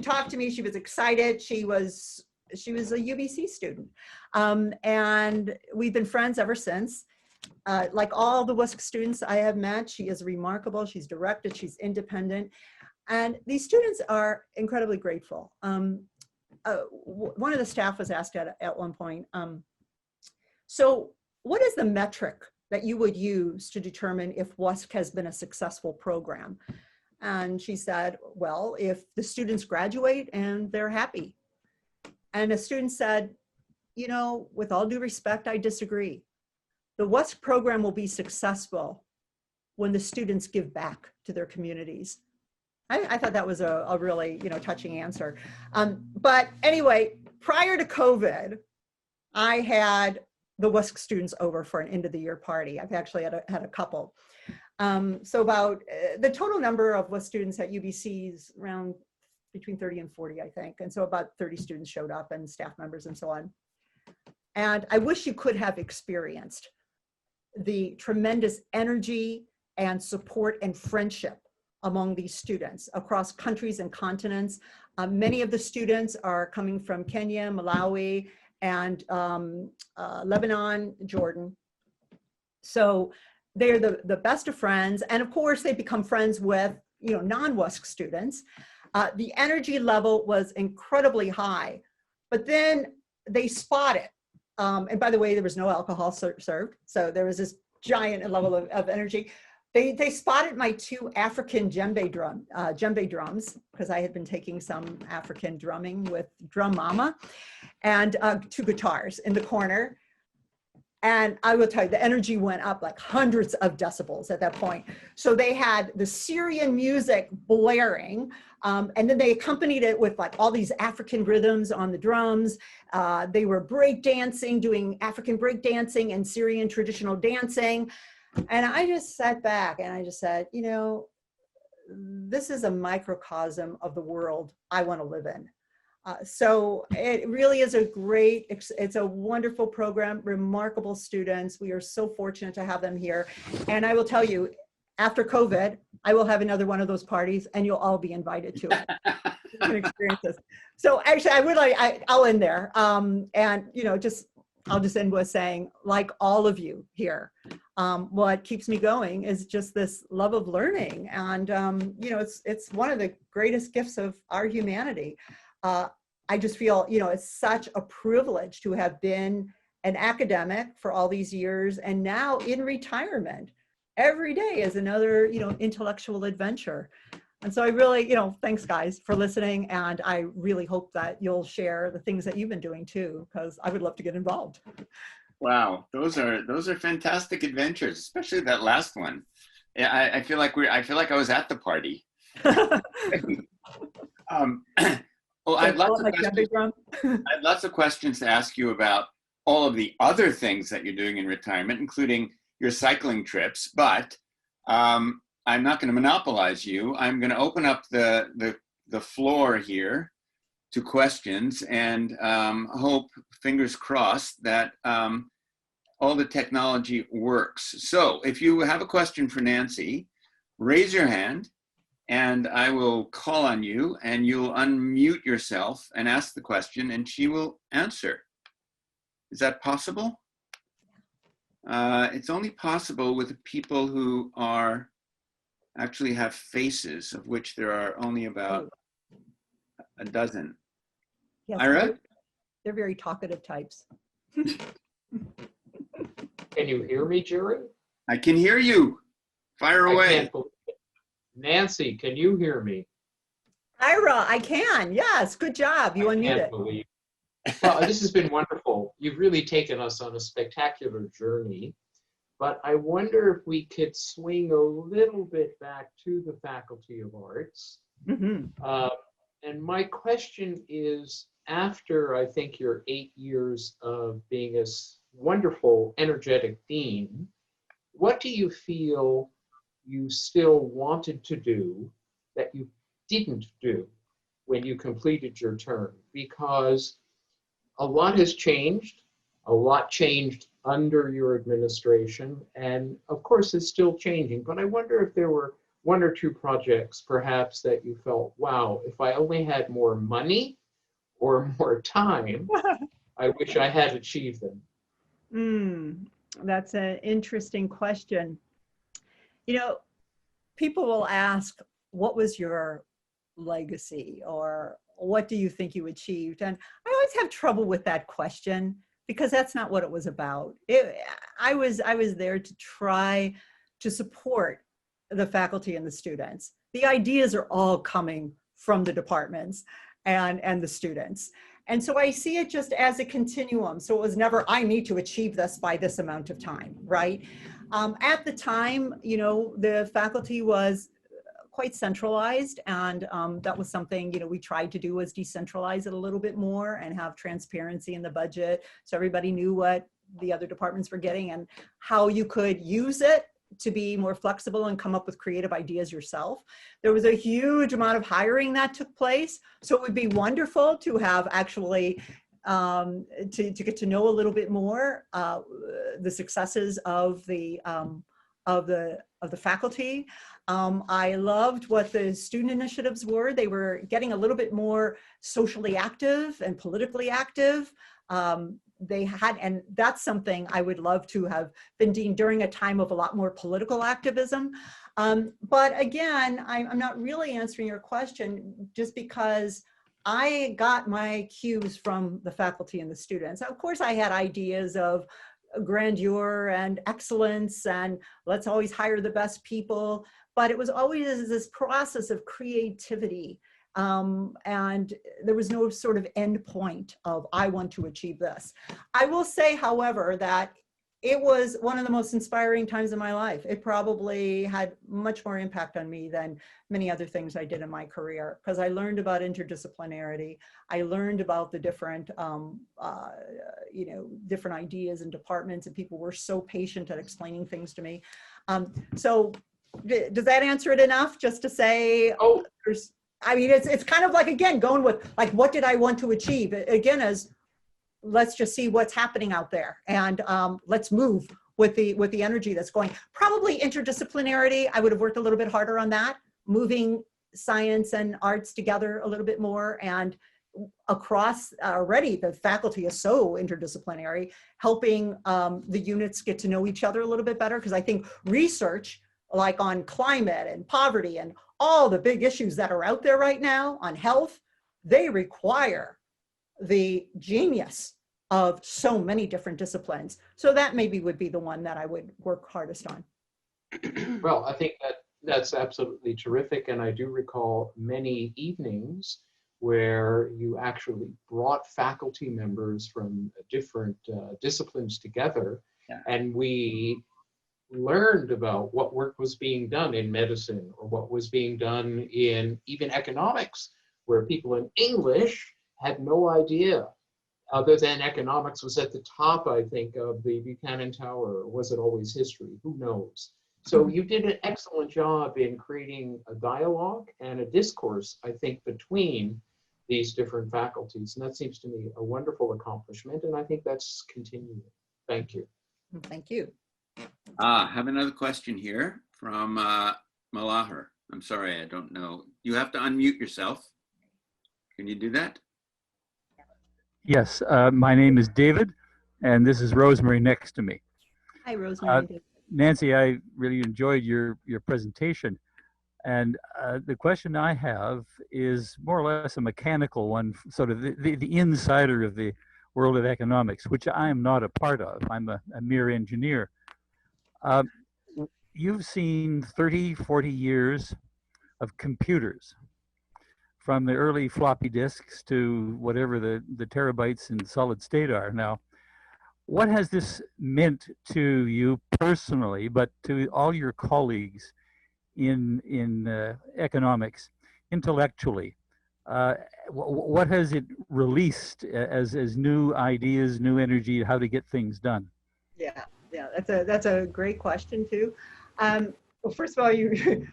[SPEAKER 2] talked to me. She was excited. She was a UBC student. And we've been friends ever since. Like all the WUSC students I have met, she is remarkable. She's directed, she's independent. And these students are incredibly grateful. One of the staff was asked at one point, so what is the metric that you would use to determine if WUSC has been a successful program? And she said, well, if the students graduate and they're happy. And a student said, you know, with all due respect, I disagree. the WUSC program will be successful when the students give back to their communities. I thought that was a really, touching answer. But anyway, prior to COVID, I had the WUSC students over for an end of the year party. I've actually had a couple. So about the total number of WUSC students at UBC is around between 30 and 40, I think. And so about 30 students showed up and staff members and so on. And I wish you could have experienced the tremendous energy and support and friendship among these students across countries and continents. Many of the students are coming from Kenya, Malawi, and Lebanon, Jordan. So they're the best of friends. And of course, they become friends with non-WUSC students. The energy level was incredibly high, but then they spotted, and by the way, there was no alcohol served. So there was this giant level of energy. They spotted my 2 African djembe drums, because I had been taking some African drumming with Drum Mama, and 2 guitars in the corner. And I will tell you, the energy went up like hundreds of decibels at that point. So they had the Syrian music blaring, and then they accompanied it with like all these African rhythms on the drums. They were break dancing, doing African break dancing and Syrian traditional dancing. And I just sat back and I just said, this is a microcosm of the world I want to live in. So it really is it's a wonderful program, remarkable students. We are so fortunate to have them here. And I will tell you, after COVID, I will have another one of those parties and you'll all be invited to it. You can experience this. So actually, I'll end there. And, I'll just end with saying, like all of you here, what keeps me going is just this love of learning. And, it's one of the greatest gifts of our humanity. I just feel, it's such a privilege to have been an academic for all these years and now in retirement. Every day is another, intellectual adventure. And so I really, thanks guys for listening. And I really hope that you'll share the things that you've been doing too, because I would love to get involved.
[SPEAKER 1] Wow, those are fantastic adventures, especially that last one. Yeah, I feel like I was at the party. Well, I had lots of questions to ask you about all of the other things that you're doing in retirement, including your cycling trips, but I'm not going to monopolize you. I'm going to open up the floor here to questions and hope, fingers crossed, that all the technology works. So if you have a question for Nancy, raise your hand and I will call on you and you'll unmute yourself and ask the question and she will answer. Is that possible? It's only possible with people who actually have faces, of which there are only about a dozen.
[SPEAKER 2] Yes,
[SPEAKER 1] Ira?
[SPEAKER 2] They're very talkative types.
[SPEAKER 3] Can you hear me, Jerry?
[SPEAKER 1] I can hear you. Fire away.
[SPEAKER 3] Nancy, can you hear me?
[SPEAKER 2] Ira, I can. Yes, good job. You unmuted.
[SPEAKER 3] Well, this has been wonderful. You've really taken us on a spectacular journey. But I wonder if we could swing a little bit back to the Faculty of Arts.
[SPEAKER 2] Mm-hmm.
[SPEAKER 3] And my question is, after I think your 8 years of being a wonderful, energetic dean, what do you feel you still wanted to do that you didn't do when you completed your term? Because a lot has changed. A lot changed under your administration, and of course it's still changing, but I wonder if there were 1 or 2 projects perhaps that you felt, wow, if I only had more money or more time, I wish I had achieved them.
[SPEAKER 2] That's an interesting question. People will ask, what was your legacy, or what do you think you achieved? And I always have trouble with that question, because that's not what it was about. I was there to try to support the faculty and the students. The ideas are all coming from the departments and the students. And so I see it just as a continuum. So it was never, I need to achieve this by this amount of time, right? At the time, you know, the faculty was quite centralized, and that was something, you know, we tried to do, was decentralize it a little bit more and have transparency in the budget so everybody knew what the other departments were getting and how you could use it to be more flexible and come up with creative ideas yourself. There was a huge amount of hiring that took place. So it would be wonderful to have actually to get to know a little bit more the successes of the faculty. I loved what the student initiatives were. They were getting a little bit more socially active and politically active. They had, and that's something I would love to have been doing during a time of a lot more political activism. But again, I'm not really answering your question just because I got my cues from the faculty and the students. Of course, I had ideas of grandeur and excellence and let's always hire the best people, but it was always this process of creativity. And there was no sort of end point of, I want to achieve this. I will say, however, that it was one of the most inspiring times of my life. It probably had much more impact on me than many other things I did in my career, because I learned about interdisciplinarity. I learned about the different, you know, different ideas and departments, and people were so patient at explaining things to me. So does that answer it enough? Just to say,
[SPEAKER 3] Oh,
[SPEAKER 2] I mean, it's kind of like, again, going with like, what did I want to achieve? Again, as let's just see what's happening out there, and let's move with the energy that's going. Probably interdisciplinarity, I would have worked a little bit harder on that, moving science and arts together a little bit more, and across already the faculty is so interdisciplinary, helping the units get to know each other a little bit better, because I think research like on climate and poverty and all the big issues that are out there right now on health, they require the genius of so many different disciplines. So that maybe would be the one that I would work hardest on.
[SPEAKER 3] well, I think that's absolutely terrific. And I do recall many evenings where you actually brought faculty members from different disciplines together.
[SPEAKER 1] Yeah.
[SPEAKER 3] And we learned about what work was being done in medicine, or what was being done in even economics, where people in English had no idea, other than economics was at the top, I think, of the Buchanan Tower. Or was it always history? Who knows? So you did an excellent job in creating a dialogue and a discourse, I think, between these different faculties. And that seems to me a wonderful accomplishment. And I think that's continuing. Thank you.
[SPEAKER 2] Thank you.
[SPEAKER 1] I have another question here from Malahar. I'm sorry, I don't know. You have to unmute yourself. Can you do that?
[SPEAKER 4] Yes, my name is David, and this is Rosemary next to me.
[SPEAKER 2] Hi, Rosemary.
[SPEAKER 4] Nancy, I really enjoyed your presentation. And the question I have is more or less a mechanical one, sort of the insider of the world of economics, which I am not a part of. I'm a mere engineer. You've seen 30, 40 years of computers, from the early floppy disks to whatever the terabytes in solid state are now. What has this meant to you personally, but to all your colleagues in economics, intellectually? What has it released as new ideas, new energy, how to get things done?
[SPEAKER 2] Yeah, that's a great question too. Well, first of all,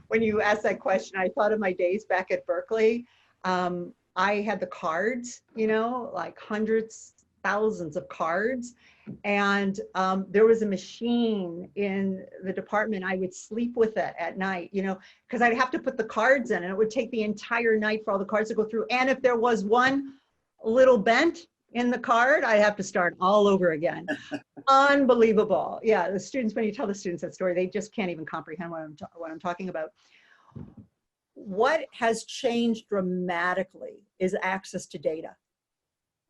[SPEAKER 2] when you asked that question, I thought of my days back at Berkeley. I had the cards, you know, like hundreds, thousands of cards. And there was a machine in the department. I would sleep with it at night, you know, because I'd have to put the cards in, and it would take the entire night for all the cards to go through. And if there was one little bent in the card, I'd have to start all over again. Unbelievable. Yeah, the students, when you tell the students that story, they just can't even comprehend what I'm talking about. What has changed dramatically is access to data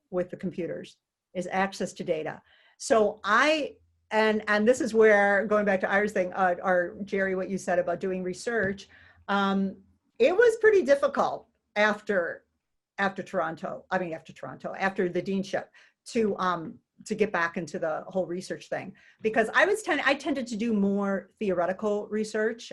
[SPEAKER 2] with the computers, is access to data. So and this is where, going back to Ira's thing, or Jerry, what you said about doing research, it was pretty difficult after after the deanship to get back into the whole research thing, because I tended to do more theoretical research.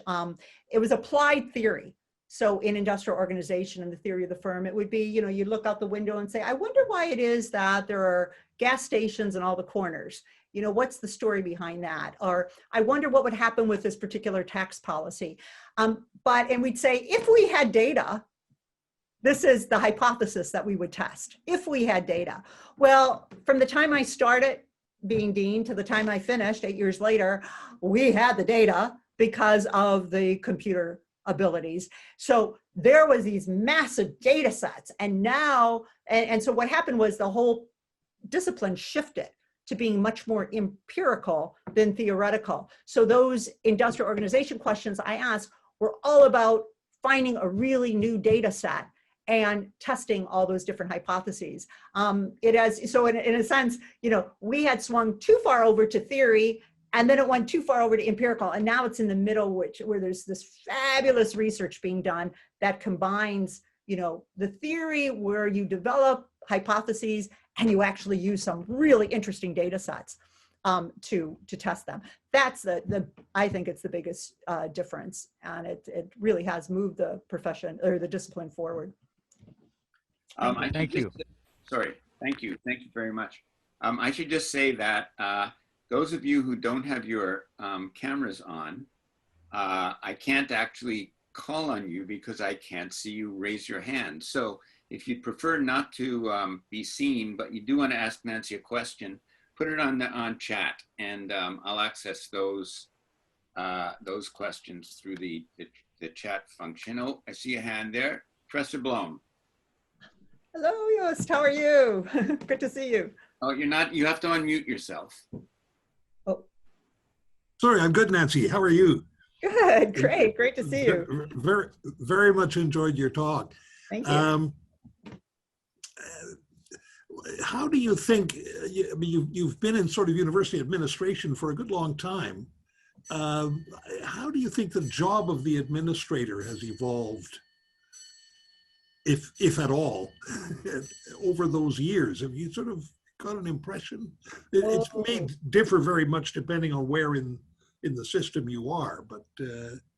[SPEAKER 2] It was applied theory. So in industrial organization and the theory of the firm, it would be, you look out the window and say, I wonder why it is that there are gas stations in all the corners. What's the story behind that? Or I wonder what would happen with this particular tax policy. And we'd say, if we had data, this is the hypothesis that we would test, if we had data. Well, from the time I started being dean to the time I finished 8 years later, we had the data because of the computer abilities. So there was these massive data sets. And now, and so what happened was the whole discipline shifted to being much more empirical than theoretical. So those industrial organization questions I asked were all about finding a really new data set and testing all those different hypotheses. So in a sense, we had swung too far over to theory, and then it went too far over to empirical, and now it's in the middle, where there's this fabulous research being done that combines, the theory where you develop hypotheses and you actually use some really interesting data sets to test them. That's I think it's the biggest difference, and it really has moved the profession or the discipline forward.
[SPEAKER 4] Thank you.
[SPEAKER 1] Sorry, thank you very much. I should just say that those of you who don't have your cameras on, I can't actually call on you because I can't see you raise your hand. So if you'd prefer not to be seen, but you do want to ask Nancy a question, put it on chat, and I'll access those questions through the chat function. Oh, I see a hand there. Professor Blom.
[SPEAKER 2] Hello, Yost, how are you? Good to see you.
[SPEAKER 1] Oh, you're not, you have to unmute yourself.
[SPEAKER 2] Oh.
[SPEAKER 5] Sorry, I'm good, Nancy. How are you?
[SPEAKER 2] Good, great to see you.
[SPEAKER 5] Very, very much enjoyed your talk.
[SPEAKER 2] Thank you.
[SPEAKER 5] How do you think, you've been in sort of university administration for a good long time. How do you think the job of the administrator has evolved, if at all, over those years? Have you sort of got an impression? It may differ very much depending on where in the system you are, but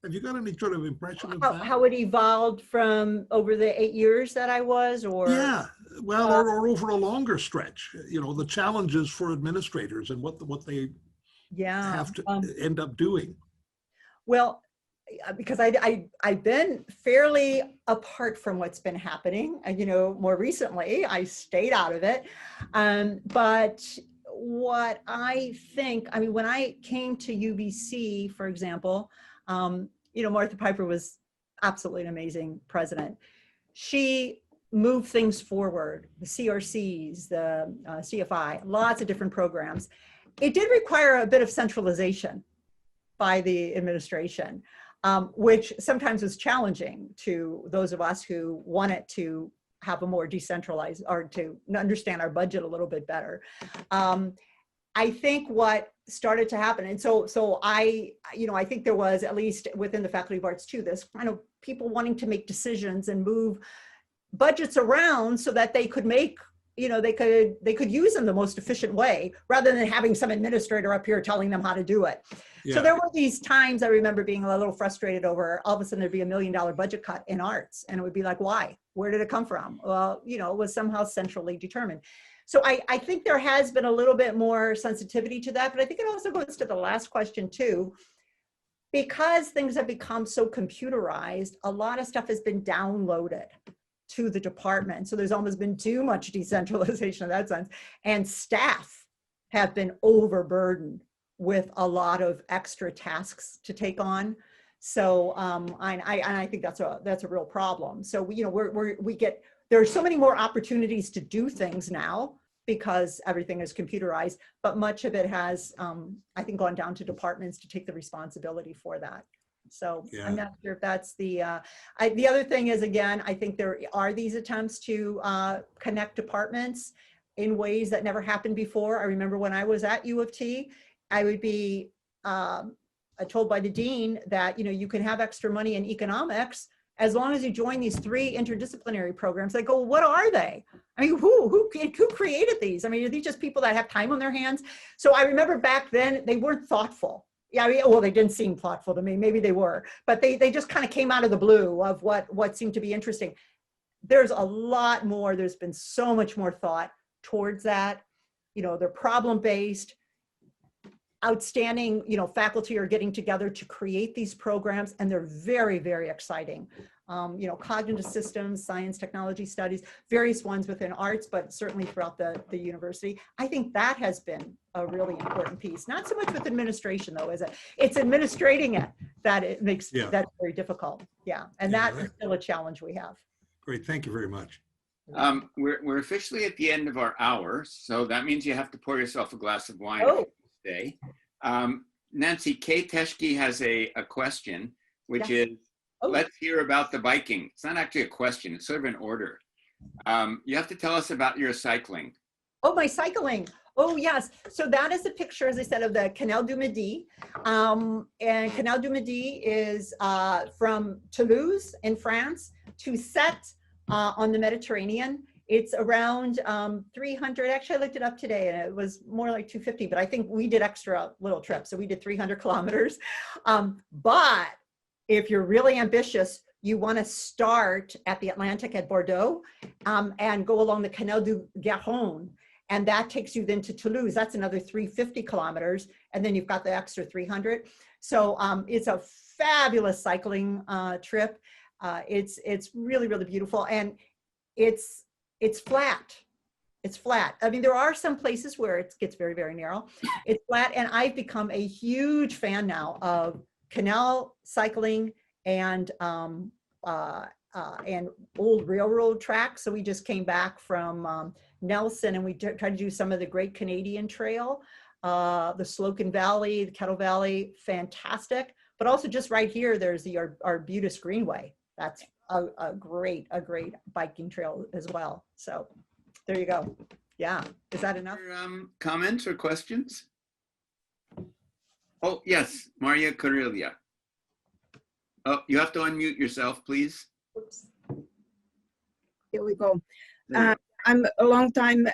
[SPEAKER 5] have you got any sort of impression of that?
[SPEAKER 2] How it evolved from over the 8 years that I was, or?
[SPEAKER 5] Yeah, well, or over a longer stretch, the challenges for administrators and what they have to end up doing.
[SPEAKER 2] Well, because I've been fairly apart from what's been happening, more recently, I stayed out of it. But what I think, when I came to UBC, for example, Martha Piper was absolutely an amazing president. She moved things forward, the CRCs, the CFI, lots of different programs. It did require a bit of centralization by the administration, which sometimes was challenging to those of us who wanted to have a more decentralized, or to understand our budget a little bit better. I think what started to happen, and so I think there was, at least within the Faculty of Arts too, this kind of people wanting to make decisions and move budgets around so that they could make, they could use them the most efficient way, rather than having some administrator up here telling them how to do it. Yeah. So there were these times I remember being a little frustrated over, all of a sudden there'd be $1 million budget cut in arts, and it would be like, why? Where did it come from? Well, it was somehow centrally determined. So I think there has been a little bit more sensitivity to that, but I think it also goes to the last question too. Because things have become so computerized, a lot of stuff has been downloaded to the department. So there's almost been too much decentralization in that sense. And staff have been overburdened with a lot of extra tasks to take on. So I think that's a real problem. So there are so many more opportunities to do things now because everything is computerized, but much of it has, I think, gone down to departments to take the responsibility for that. So yeah. I'm not sure if that's the other thing is, again, I think there are these attempts to connect departments in ways that never happened before. I remember when I was at U of T, I would be told by the dean that, you can have extra money in economics as long as you join these 3 interdisciplinary programs. They go, what are they? I mean, who created these? I mean, are these just people that have time on their hands? So I remember back then, they weren't thoughtful. Yeah, I mean, well, they didn't seem thoughtful to me. Maybe they were, but they just kind of came out of the blue of what seemed to be interesting. There's a lot more. There's been so much more thought towards that. You know, they're problem-based. Outstanding, you know, faculty are getting together to create these programs, and they're very, very exciting. You know, cognitive systems, science, technology studies, various ones within arts, but certainly throughout the university. I think that has been a really important piece. Not so much with administration, though, is it? It's administrating it that it makes that very difficult. Yeah, and that is still a challenge we have.
[SPEAKER 5] Great, thank you very much.
[SPEAKER 1] We're officially at the end of our hour, so that means you have to pour yourself a glass of wine today. Nancy, Kay Teschke has a question, which is, let's hear about the biking. It's not actually a question, it's sort of an order. You have to tell us about your cycling.
[SPEAKER 2] Oh, my cycling. Oh, yes. So that is a picture, as I said, of the Canal du Midi. And Canal du Midi is from Toulouse in France to Sète on the Mediterranean. It's around 300, actually I looked it up today and it was more like 250, but I think we did extra little trips. So we did 300 kilometers. But if you're really ambitious, you want to start at the Atlantic at Bordeaux and go along the Canal du Garonne. And that takes you then to Toulouse. That's another 350 kilometers. And then you've got the extra 300. So it's a fabulous cycling trip. It's really, really beautiful. And it's flat. It's flat. I mean, there are some places where it gets very, very narrow. It's flat. And I've become a huge fan now of canal cycling and old railroad tracks. So we just came back from Nelson and we tried to do some of the Great Canadian Trail, the Slocan Valley, the Kettle Valley, fantastic. But also just right here, there's the Arbutus Greenway. That's a great biking trail as well. So there you go. Yeah, is that enough?
[SPEAKER 1] Comments or questions? Oh, yes, Maria Correia. Oh, you have to unmute yourself, please.
[SPEAKER 2] Oops.
[SPEAKER 6] Here we go. I'm a long time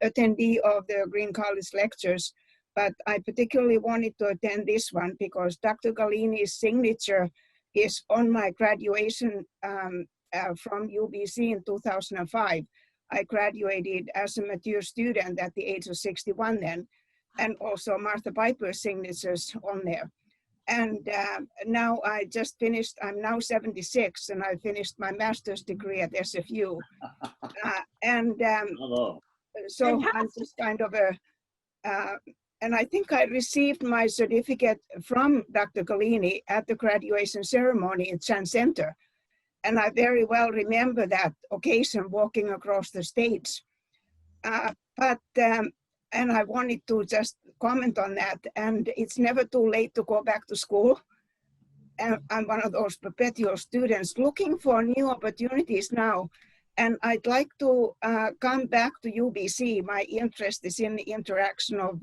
[SPEAKER 6] attendee of the Green College lectures, but I particularly wanted to attend this one because Dr. Gallini's signature is on my graduation from UBC in 2005. I graduated as a mature student at the age of 61 then, and also Martha Piper's signatures on there. And now I just finished, I'm now 76, and I finished my master's degree at SFU. So I'm just kind of and I think I received my certificate from Dr. Gallini at the graduation ceremony at Chan Center. And I very well remember that occasion walking across the stage. And I wanted to just comment on that. And it's never too late to go back to school. And I'm one of those perpetual students looking for new opportunities now. And I'd like to come back to UBC. My interest is in the interaction of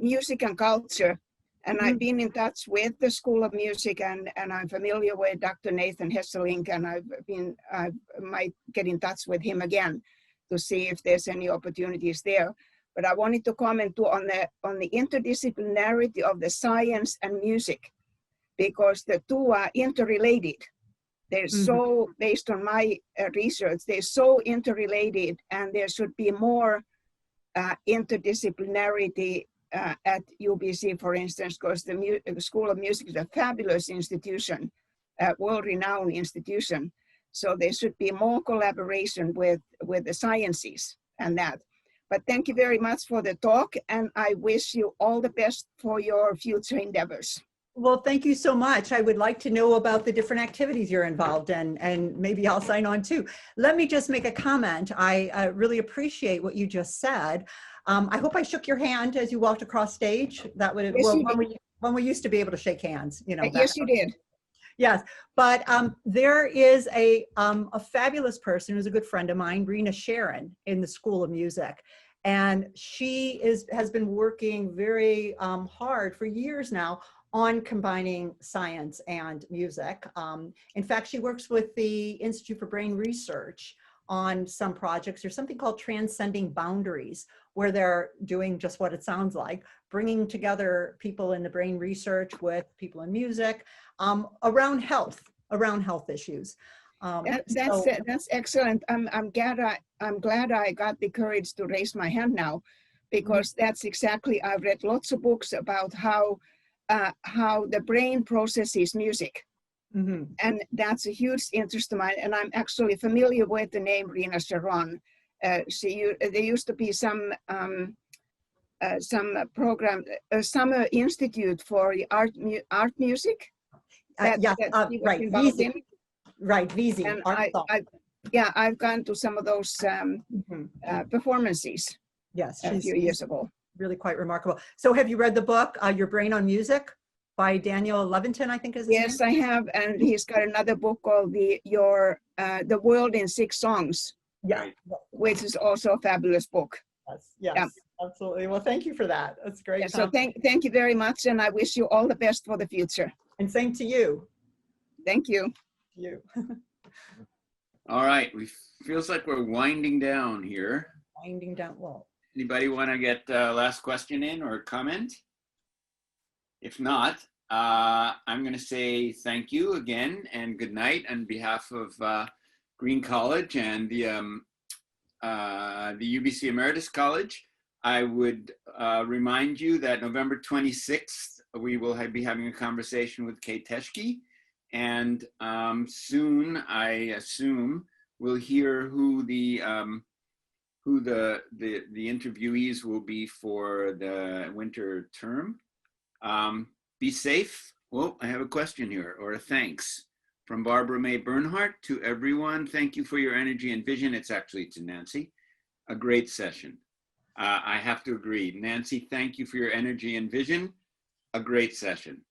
[SPEAKER 6] music and culture. And I've been in touch with the School of Music, and I'm familiar with Dr. Nathan Hesselink, and I might get in touch with him again to see if there's any opportunities there. But I wanted to comment too on the interdisciplinarity of the science and music, because the two are interrelated. They're so, based on my research, they're so interrelated, and there should be more interdisciplinarity at UBC, for instance, because the School of Music is a fabulous institution, a world-renowned institution. So there should be more collaboration with the sciences and that. But thank you very much for the talk, and I wish you all the best for your future endeavors.
[SPEAKER 2] Well, thank you so much. I would like to know about the different activities you're involved in, and maybe I'll sign on too. Let me just make a comment. I really appreciate what you just said. I hope I shook your hand as you walked across stage. That would have, well, when we used to be able to shake hands, you know.
[SPEAKER 6] Yes, you did.
[SPEAKER 2] Yes, but there is a fabulous person who's a good friend of mine, Rena Sharon, in the School of Music. And she has been working very hard for years now on combining science and music. In fact, she works with the Institute for Brain Research on some projects. There's something called Transcending Boundaries, where they're doing just what it sounds like, bringing together people in the brain research with people in music around health issues.
[SPEAKER 6] That's excellent. I'm glad I got the courage to raise my hand now, because that's exactly, I've read lots of books about how the brain processes music. And that's a huge interest of mine. And I'm actually familiar with the name Rina Sharon. There used to be some program, summer institute for art music.
[SPEAKER 2] Right, VZ. Right, VZ.
[SPEAKER 6] And I've gone to some of those performances.
[SPEAKER 2] Yes,
[SPEAKER 6] a few years ago.
[SPEAKER 2] Really quite remarkable. So have you read the book, Your Brain on Music by Daniel Levitin, I think is his name?
[SPEAKER 6] Yes, I have. And he's got another book called The World in 6 Songs.
[SPEAKER 2] Yeah.
[SPEAKER 6] Which is also a fabulous book.
[SPEAKER 2] Yes, absolutely. Well, thank you for that. That's great.
[SPEAKER 6] Yeah, so thank you very much. And I wish you all the best for the future.
[SPEAKER 2] And same to you.
[SPEAKER 6] Thank you.
[SPEAKER 1] All right, feels like we're winding down here.
[SPEAKER 2] Winding down. Well,
[SPEAKER 1] anybody want to get last question in or comment? If not, I'm going to say thank you again and good night on behalf of Green College and the UBC Emeritus College. I would remind you that November 26th, we will be having a conversation with Kay Teschke. And soon, I assume, we'll hear who the interviewees will be for the winter term. Be safe. Well, I have a question here, or a thanks from Barbara May Bernhardt to everyone. Thank you for your energy and vision. It's actually to Nancy. A great session. I have to agree. Nancy, thank you for your energy and vision. A great session.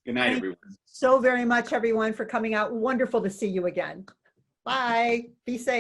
[SPEAKER 1] Good night, everyone.
[SPEAKER 2] Thank you so very much, everyone, for coming out. Wonderful to see you again. Bye. Be safe.